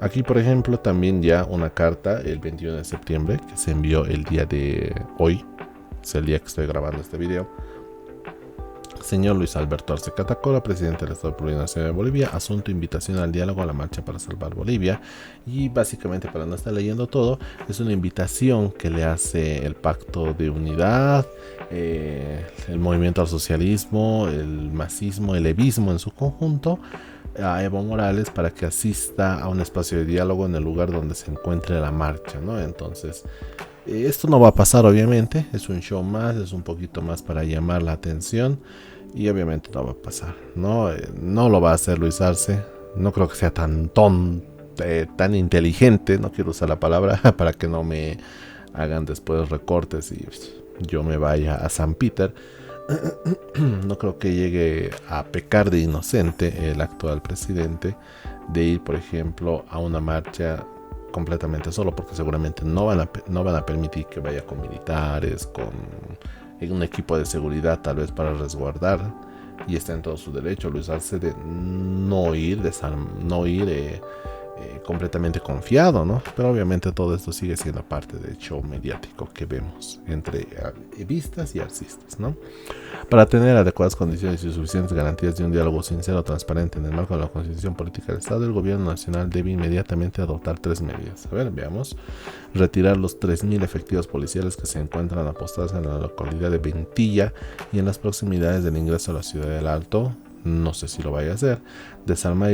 Aquí, por ejemplo, también ya una carta el 21 de septiembre que se envió el día de hoy, es el día que estoy grabando este video. Señor Luis Alberto Arce Catacora, presidente del Estado Plurinacional de Bolivia, asunto invitación al diálogo a la marcha para salvar Bolivia. Y básicamente, para no estar leyendo todo, es una invitación que le hace el Pacto de Unidad, el Movimiento al Socialismo, el masismo, el evismo en su conjunto, a Evo Morales para que asista a un espacio de diálogo en el lugar donde se encuentre la marcha, ¿no? Entonces, esto no va a pasar, obviamente, es un show más, es un poquito más para llamar la atención y obviamente no va a pasar, ¿no? No lo va a hacer Luis Arce, no creo que sea tan tan inteligente, no quiero usar la palabra para que no me hagan después recortes y yo me vaya a San Peter. No creo que llegue a pecar de inocente el actual presidente de ir, por ejemplo, a una marcha completamente solo, porque seguramente no van a permitir que vaya con militares, con un equipo de seguridad tal vez para resguardar, y está en todo su derecho Luis Arce de no ir completamente confiado, ¿no? Pero obviamente todo esto sigue siendo parte del show mediático que vemos entre evistas y arcistas, ¿no? Para tener adecuadas condiciones y suficientes garantías de un diálogo sincero, transparente en el marco de la Constitución Política del Estado, el gobierno nacional debe inmediatamente adoptar 3 medidas. A ver, veamos. Retirar los 3.000 efectivos policiales que se encuentran apostados en la localidad de Ventilla y en las proximidades del ingreso a la ciudad del Alto. No sé si lo vaya a hacer. Desarmar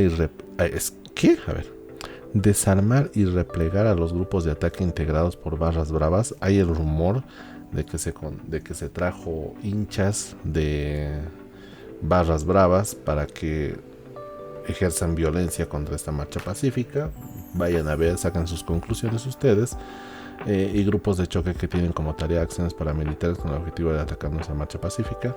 y replegar a los grupos de ataque integrados por Barras Bravas. Hay el rumor de que se trajo hinchas de Barras Bravas para que ejerzan violencia contra esta marcha pacífica. Vayan a ver, sacan sus conclusiones ustedes. Y grupos de choque que tienen como tarea acciones paramilitares con el objetivo de atacar nuestra marcha pacífica.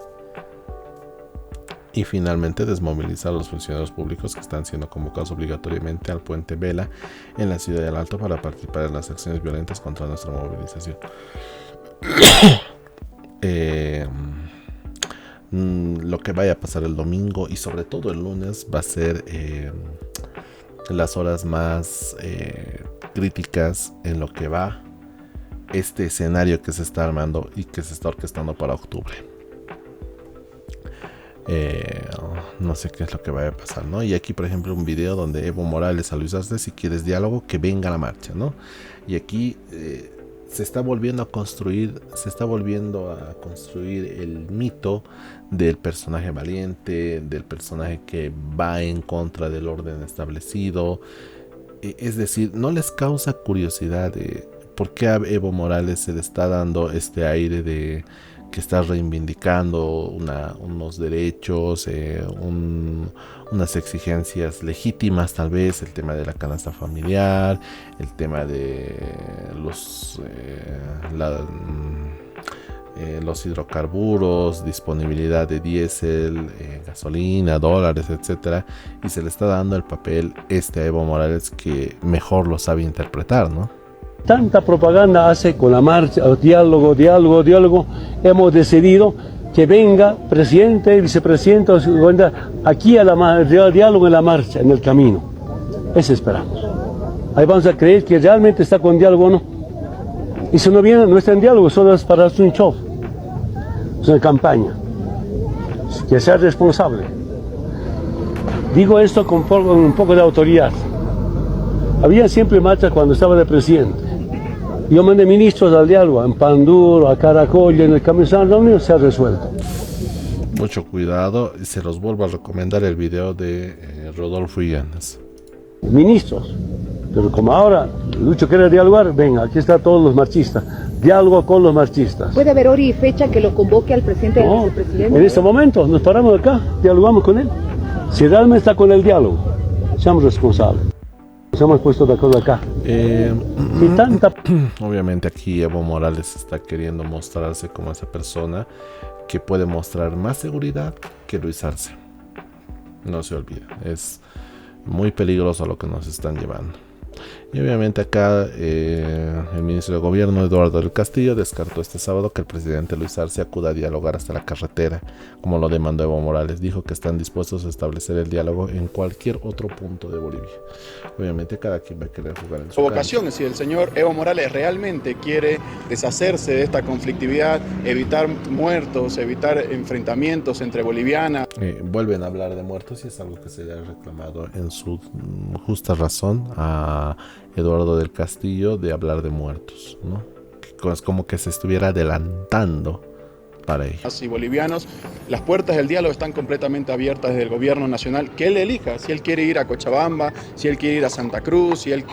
Y finalmente, desmovilizar a los funcionarios públicos que están siendo convocados obligatoriamente al puente Vela en la ciudad del Alto para participar en las acciones violentas contra nuestra movilización. Lo que vaya a pasar el domingo y sobre todo el lunes va a ser las horas más críticas en lo que va este escenario que se está armando y que se está orquestando para octubre. No sé qué es lo que vaya a pasar, ¿no? Y aquí, por ejemplo, un video donde Evo Morales a Luis Arce: si quieres diálogo, que venga a la marcha, ¿no? Y aquí se está volviendo a construir el mito del personaje valiente, del personaje que va en contra del orden establecido. Es decir, no les causa curiosidad por qué a Evo Morales se le está dando este aire de que está reivindicando unos derechos, unas exigencias legítimas, tal vez el tema de la canasta familiar, el tema de los hidrocarburos, disponibilidad de diésel, gasolina, dólares, etcétera, y se le está dando el papel a Evo Morales, que mejor lo sabe interpretar, ¿no? Tanta propaganda hace con la marcha, diálogo. Hemos decidido que venga presidente, vicepresidente, aquí al diálogo en la marcha, en el camino. Eso esperamos. Ahí vamos a creer que realmente está con diálogo o no. Y si no viene, no está en diálogo, solo es para hacer un show. Es una campaña. Que sea responsable. Digo esto con un poco de autoridad. Había siempre marchas cuando estaba de presidente. Yo mandé ministros al diálogo, en Panduro, a Caracol, en el Camino San Antonio, se ha resuelto. Mucho cuidado, y se los vuelvo a recomendar el video de Rodolfo Illanes. Ministros, pero como ahora Lucho quiere dialogar, venga, aquí están todos los marchistas, diálogo con los marchistas. ¿Puede haber hora y fecha que lo convoque al presidente y al vicepresidente? En este momento nos paramos acá, dialogamos con él. Si realmente está con el diálogo, seamos responsables. Nos hemos puesto de acuerdo acá. Obviamente aquí Evo Morales está queriendo mostrarse como esa persona que puede mostrar más seguridad que Luis Arce. No se olvide, es muy peligroso lo que nos están llevando. Y obviamente acá el ministro de Gobierno, Eduardo del Castillo, descartó este sábado que el presidente Luis Arce acuda a dialogar hasta la carretera, como lo demandó Evo Morales. Dijo que están dispuestos a establecer el diálogo en cualquier otro punto de Bolivia. Obviamente cada quien va a querer jugar en su provocación. Si el señor Evo Morales realmente quiere deshacerse de esta conflictividad, evitar muertos, evitar enfrentamientos entre bolivianas. Vuelven a hablar de muertos, y es algo que se le ha reclamado en su justa razón a Eduardo del Castillo, de hablar de muertos, ¿no? Es como que se estuviera adelantando para ellos. Así, bolivianos, las puertas del diálogo están completamente abiertas desde el gobierno nacional, que él elija si él quiere ir a Cochabamba, si él quiere ir a Santa Cruz, si él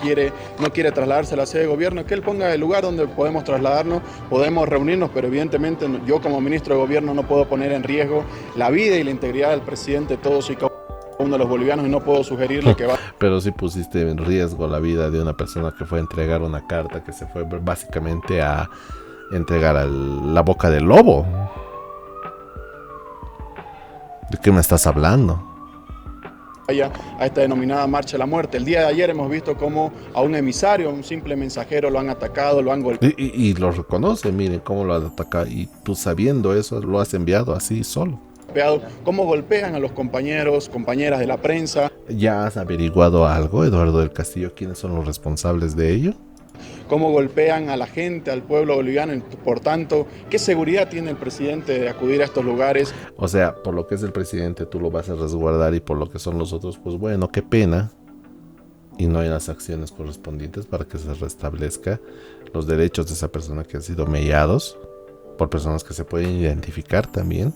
no quiere trasladarse a la sede de gobierno, que él ponga el lugar donde podemos trasladarnos, podemos reunirnos, pero evidentemente yo como ministro de gobierno no puedo poner en riesgo la vida y la integridad del presidente, todos y cada uno de los bolivianos, y no puedo sugerirle que va. Pero sí pusiste en riesgo la vida de una persona que fue a entregar una carta, que se fue básicamente a entregar a la boca del lobo. ¿De qué me estás hablando? A esta denominada Marcha de la Muerte. El día de ayer hemos visto cómo a un emisario, a un simple mensajero, lo han atacado, lo han golpeado. Y lo reconoce, miren cómo lo han atacado, y tú sabiendo eso lo has enviado así solo. Cómo golpean a los compañeros, compañeras de la prensa. ¿Ya has averiguado algo, Eduardo del Castillo, quiénes son los responsables de ello? Cómo golpean a la gente, al pueblo boliviano. Por tanto, ¿qué seguridad tiene el presidente de acudir a estos lugares? O sea, por lo que es el presidente tú lo vas a resguardar, y por lo que son los otros, pues bueno, qué pena. Y no hay las acciones correspondientes para que se restablezca los derechos de esa persona que han sido mellados por personas que se pueden identificar también.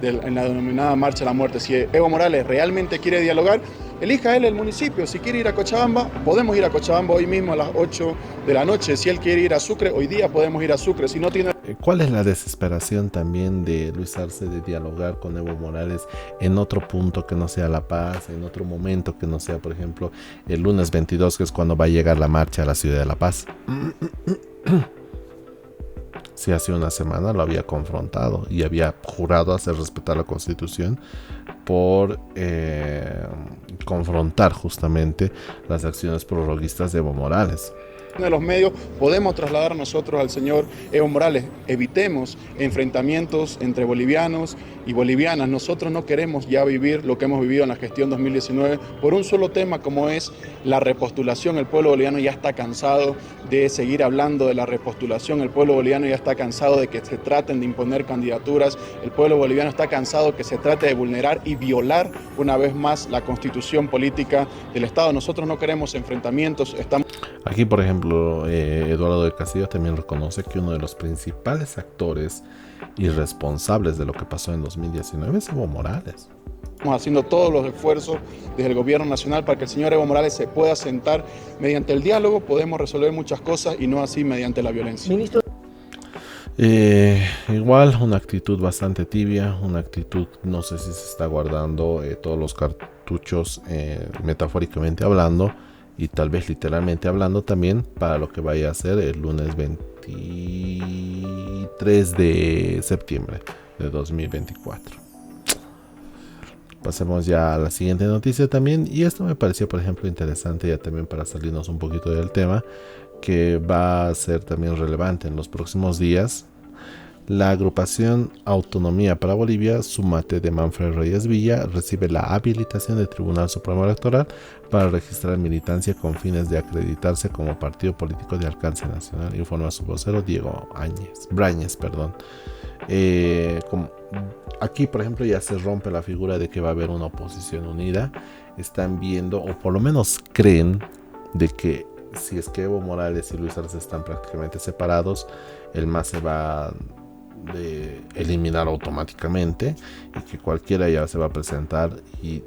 En la denominada Marcha de la Muerte. Si Evo Morales realmente quiere dialogar, elija él el municipio. Si quiere ir a Cochabamba, podemos ir a Cochabamba hoy mismo a las 8 de la noche. Si él quiere ir a Sucre, hoy día podemos ir a Sucre. Si no tiene... ¿Cuál es la desesperación también de Luis Arce de dialogar con Evo Morales en otro punto que no sea La Paz, en otro momento que no sea, por ejemplo, el lunes 22, que es cuando va a llegar la marcha a la ciudad de La Paz? Si hace una semana lo había confrontado y había jurado hacer respetar la Constitución por confrontar justamente las acciones prorroguistas de Evo Morales. de los medios podemos trasladar nosotros al señor Evo Morales. Evitemos enfrentamientos entre bolivianos y bolivianas. Nosotros no queremos ya vivir lo que hemos vivido en la gestión 2019 por un solo tema como es la repostulación. El pueblo boliviano ya está cansado de seguir hablando de la repostulación. El pueblo boliviano ya está cansado de que se traten de imponer candidaturas. El pueblo boliviano está cansado que se trate de vulnerar y violar una vez más la constitución política del Estado. Nosotros no queremos enfrentamientos. Aquí, por ejemplo, Eduardo de Castillo también reconoce que uno de los principales actores y responsables de lo que pasó en 2019 es Evo Morales. Estamos haciendo todos los esfuerzos desde el gobierno nacional para que el señor Evo Morales se pueda sentar. Mediante el diálogo podemos resolver muchas cosas y no así mediante la violencia. Ministro. Igual una actitud bastante tibia, una actitud, no sé si se está guardando todos los cartuchos metafóricamente hablando y tal vez literalmente hablando también para lo que vaya a ser el lunes 23 de septiembre de 2024. Pasemos ya a la siguiente noticia también, y esto me pareció por ejemplo interesante ya también para salirnos un poquito del tema, que va a ser también relevante en los próximos días. La agrupación Autonomía para Bolivia, Sumate de Manfred Reyes Villa, recibe la habilitación del Tribunal Supremo Electoral para registrar militancia con fines de acreditarse como partido político de alcance nacional, informa su vocero Diego Brañez. Aquí, por ejemplo, ya se rompe la figura de que va a haber una oposición unida. Están viendo, o por lo menos creen, de que si es que Evo Morales y Luis Arce están prácticamente separados, el MAS se va de eliminar automáticamente y que cualquiera ya se va a presentar, y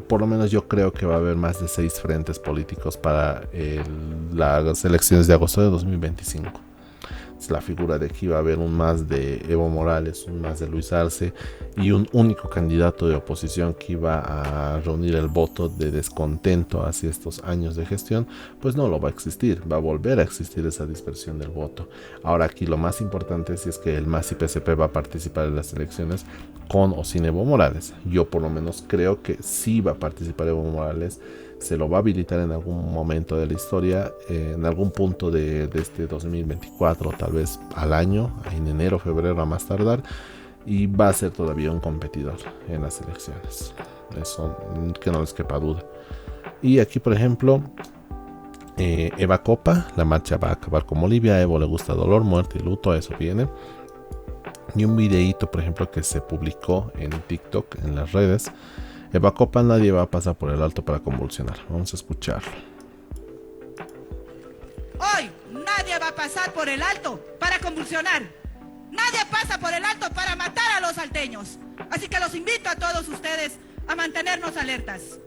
por lo menos yo creo que va a haber más de 6 frentes políticos para las elecciones de agosto de 2025. Es la figura de que iba a haber un más de Evo Morales, un más de Luis Arce y un único candidato de oposición que iba a reunir el voto de descontento hacia estos años de gestión. Pues no lo va a existir, va a volver a existir esa dispersión del voto. Ahora aquí lo más importante es si es que el MAS y PSP va a participar en las elecciones con o sin Evo Morales. Yo por lo menos creo que sí va a participar Evo Morales. Se lo va a habilitar en algún momento de la historia, en algún punto de este 2024, tal vez al año, en enero, febrero a más tardar, y va a ser todavía un competidor en las elecciones. Eso que no les quepa duda. Y aquí, por ejemplo, Eva Copa, la marcha va a acabar con Bolivia, a Evo le gusta dolor, muerte y luto, a eso viene. Y un videíto, por ejemplo, que se publicó en TikTok, en las redes. Eva Copa, nadie va a pasar por el alto para convulsionar. Vamos a escucharlo. Hoy nadie va a pasar por el alto para convulsionar. Nadie pasa por el alto para matar a los salteños. Así que los invito a todos ustedes a mantenernos alertas,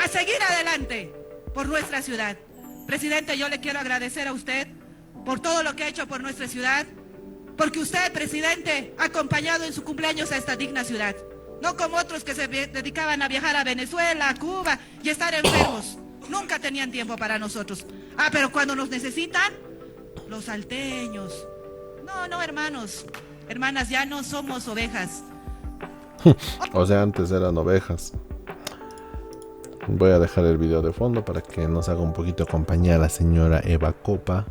a seguir adelante por nuestra ciudad. Presidente, yo le quiero agradecer a usted por todo lo que ha hecho por nuestra ciudad, porque usted, presidente, ha acompañado en su cumpleaños a esta digna ciudad. No como otros que se dedicaban a viajar a Venezuela, a Cuba y estar enfermos. Nunca tenían tiempo para nosotros. Pero cuando nos necesitan, los salteños. No, hermanos, hermanas, ya no somos ovejas. O sea, antes eran ovejas. Voy a dejar el video de fondo para que nos haga un poquito compañía la señora Eva Copa.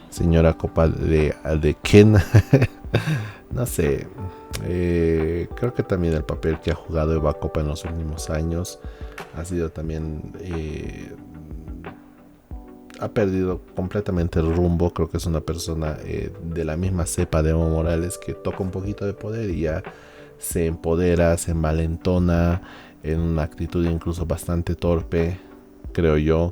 Señora Copa de Ken. No sé. Creo que también el papel que ha jugado Eva Copa en los últimos años ha sido también ha perdido completamente el rumbo. Creo que es una persona de la misma cepa de Evo Morales, que toca un poquito de poder y ya se empodera, se envalentona en una actitud incluso bastante torpe, creo yo,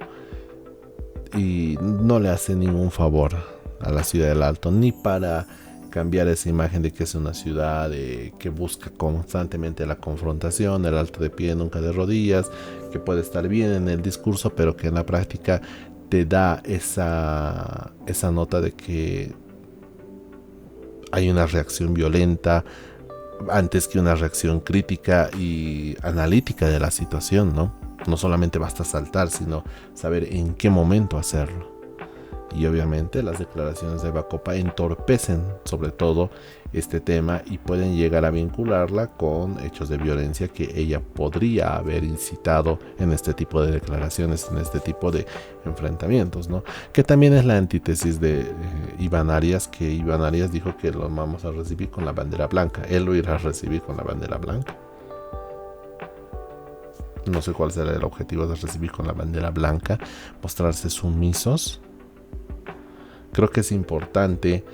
y no le hace ningún favor a la ciudad del Alto, ni para cambiar esa imagen de que es una ciudad que busca constantemente la confrontación, el alto de pie, nunca de rodillas, que puede estar bien en el discurso, pero que en la práctica te da esa nota de que hay una reacción violenta antes que una reacción crítica y analítica de la situación, ¿no? No solamente basta saltar, sino saber en qué momento hacerlo. Y obviamente las declaraciones de Eva Copa entorpecen sobre todo este tema y pueden llegar a vincularla con hechos de violencia que ella podría haber incitado en este tipo de declaraciones, en este tipo de enfrentamientos, ¿no? Que también es la antítesis de Iván Arias, que Iván Arias dijo que lo vamos a recibir con la bandera blanca. Él lo irá a recibir con la bandera blanca. No sé cuál será el objetivo de recibir con la bandera blanca, mostrarse sumisos. Creo que es importante,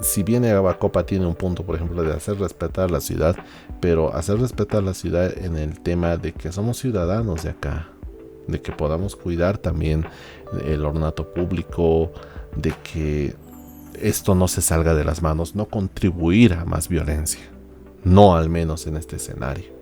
si bien Eva Copa tiene un punto, por ejemplo, de hacer respetar la ciudad, pero hacer respetar la ciudad en el tema de que somos ciudadanos de acá, de que podamos cuidar también el ornato público, de que esto no se salga de las manos, no contribuir a más violencia, no al menos en este escenario.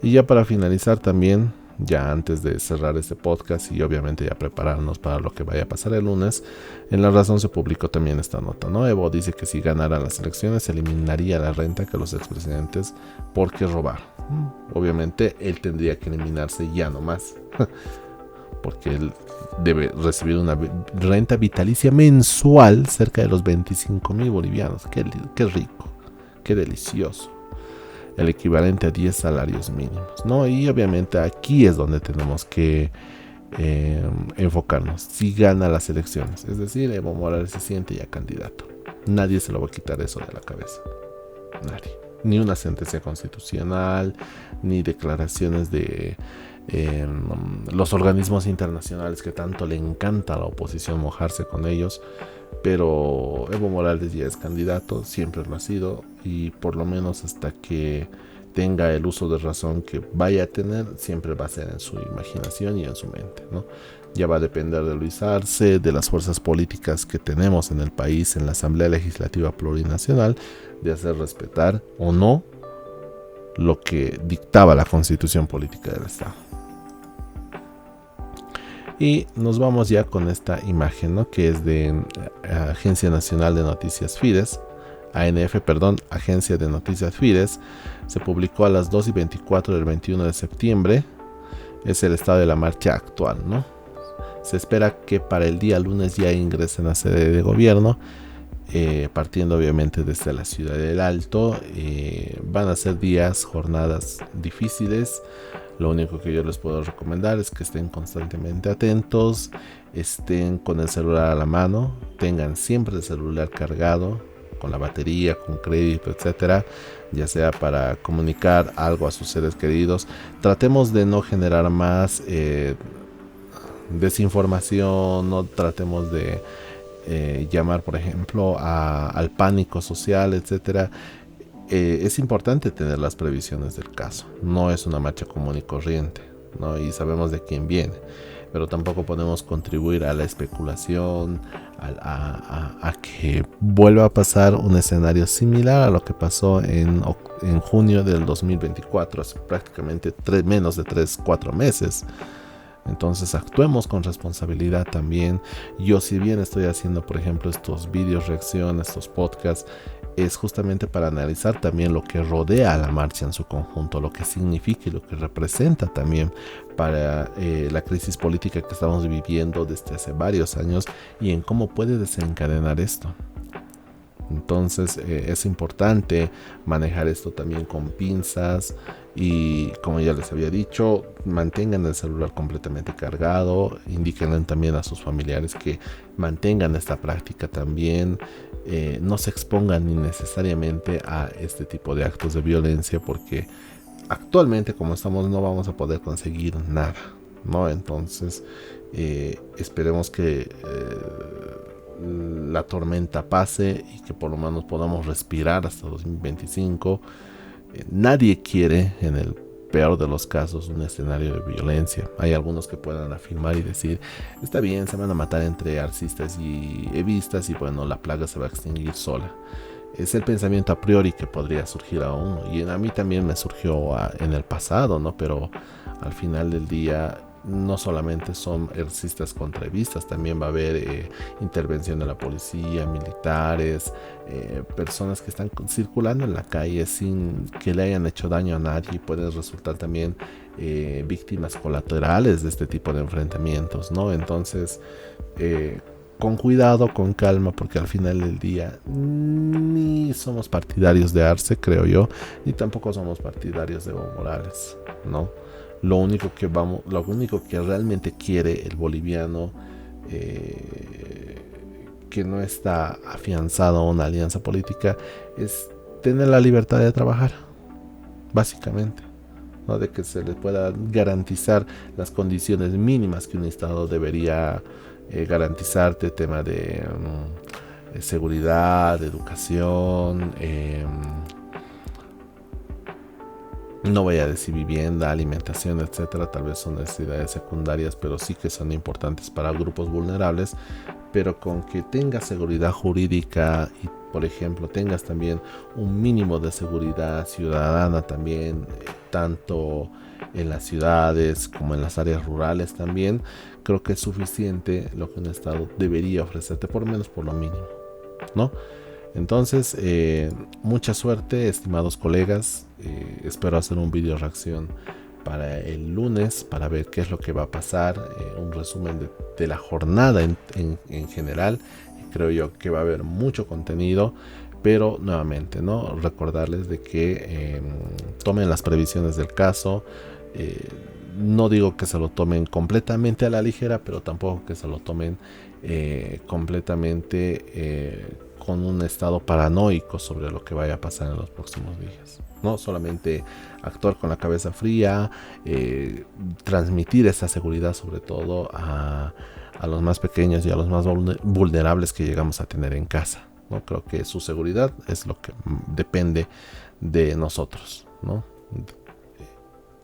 Y ya para finalizar también, ya antes de cerrar este podcast y obviamente ya prepararnos para lo que vaya a pasar el lunes, en La Razón se publicó también esta nota, ¿no? Evo dice que si ganara las elecciones se eliminaría la renta que los expresidentes porque robar. Obviamente él tendría que eliminarse ya no más, porque él debe recibir una renta vitalicia mensual cerca de los 25,000 bolivianos. Qué rico, qué delicioso. El equivalente a 10 salarios mínimos, ¿no? Y obviamente aquí es donde tenemos que enfocarnos. Si gana las elecciones, es decir, Evo Morales se siente ya candidato. Nadie se lo va a quitar eso de la cabeza. Nadie. Ni una sentencia constitucional, ni declaraciones de los organismos internacionales que tanto le encanta a la oposición mojarse con ellos. Pero Evo Morales ya es candidato, siempre lo ha sido, y por lo menos hasta que tenga el uso de razón que vaya a tener, siempre va a ser en su imaginación y en su mente, ¿no? Ya va a depender de Luis Arce, de las fuerzas políticas que tenemos en el país, en la Asamblea Legislativa Plurinacional, de hacer respetar o no lo que dictaba la Constitución Política del Estado. Y nos vamos ya con esta imagen, ¿no? Que es de Agencia Nacional de Noticias Fides, Agencia de Noticias Fides. Se publicó a las 2:24 del 21 de septiembre. Es el estado de la marcha actual, ¿no? Se espera que para el día lunes ya ingresen a sede de gobierno, partiendo obviamente desde la ciudad del Alto. Van a ser jornadas difíciles. Lo único que yo les puedo recomendar es que estén constantemente atentos, estén con el celular a la mano, tengan siempre el celular cargado, con la batería, con crédito, etcétera, ya sea para comunicar algo a sus seres queridos. Tratemos de no generar más desinformación, no tratemos de llamar, por ejemplo, al pánico social, etcétera. Es importante tener las previsiones del caso. No es una marcha común y corriente, ¿no? Y sabemos de quién viene, pero tampoco podemos contribuir a la especulación, a que vuelva a pasar un escenario similar a lo que pasó en junio del 2024, hace prácticamente menos de 3-4 meses. Entonces actuemos con responsabilidad también. Yo, si bien estoy haciendo, por ejemplo, estos vídeos reacción, estos podcasts, es justamente para analizar también lo que rodea a la marcha en su conjunto, lo que significa y lo que representa también para la crisis política que estamos viviendo desde hace varios años y en cómo puede desencadenar esto. Entonces es importante manejar esto también con pinzas y, como ya les había dicho, mantengan el celular completamente cargado, indíquenle también a sus familiares que mantengan esta práctica también. No se expongan innecesariamente a este tipo de actos de violencia, porque actualmente como estamos no vamos a poder conseguir nada, ¿no? Entonces esperemos que la tormenta pase y que por lo menos podamos respirar hasta 2025. Nadie quiere, en el peor de los casos, un escenario de violencia. Hay algunos que puedan afirmar y decir, está bien, se van a matar entre arcistas y evistas y bueno, la plaga se va a extinguir sola. Es el pensamiento a priori que podría surgir a uno, y a mí también me surgió en el pasado, ¿no? Pero al final del día no solamente son ercistas contra evistas, también va a haber intervención de la policía, militares, personas que están circulando en la calle sin que le hayan hecho daño a nadie, y pueden resultar también víctimas colaterales de este tipo de enfrentamientos, ¿no? Entonces, con cuidado, con calma, porque al final del día ni somos partidarios de Arce, creo yo, ni tampoco somos partidarios de Evo Morales, ¿no? Lo único que realmente quiere el boliviano, que no está afianzado a una alianza política, es tener la libertad de trabajar, básicamente, ¿no? De que se le pueda garantizar las condiciones mínimas que un Estado debería garantizarte, tema de seguridad, educación, no voy a decir vivienda, alimentación, etcétera. Tal vez son necesidades secundarias, pero sí que son importantes para grupos vulnerables. Pero con que tengas seguridad jurídica y, por ejemplo, tengas también un mínimo de seguridad ciudadana también, tanto en las ciudades como en las áreas rurales también, creo que es suficiente lo que un Estado debería ofrecerte, por lo menos por lo mínimo, ¿no? Entonces, mucha suerte, estimados colegas. Espero hacer un video reacción para el lunes para ver qué es lo que va a pasar, un resumen de la jornada en general. Creo yo que va a haber mucho contenido, pero nuevamente, ¿no? Recordarles de que tomen las previsiones del caso. No digo que se lo tomen completamente a la ligera, pero tampoco que se lo tomen completamente con un estado paranoico sobre lo que vaya a pasar en los próximos días. No solamente actuar con la cabeza fría, transmitir esa seguridad sobre todo a los más pequeños y a los más vulnerables que llegamos a tener en casa, ¿no? Creo que su seguridad es lo que depende de nosotros, ¿no?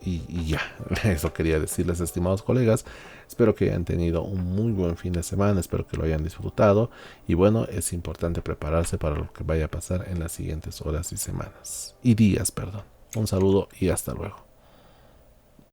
Y ya, eso quería decirles, estimados colegas. Espero que hayan tenido un muy buen fin de semana, espero que lo hayan disfrutado. Y bueno, es importante prepararse para lo que vaya a pasar en las siguientes horas y semanas. Y días, perdón. Un saludo y hasta luego.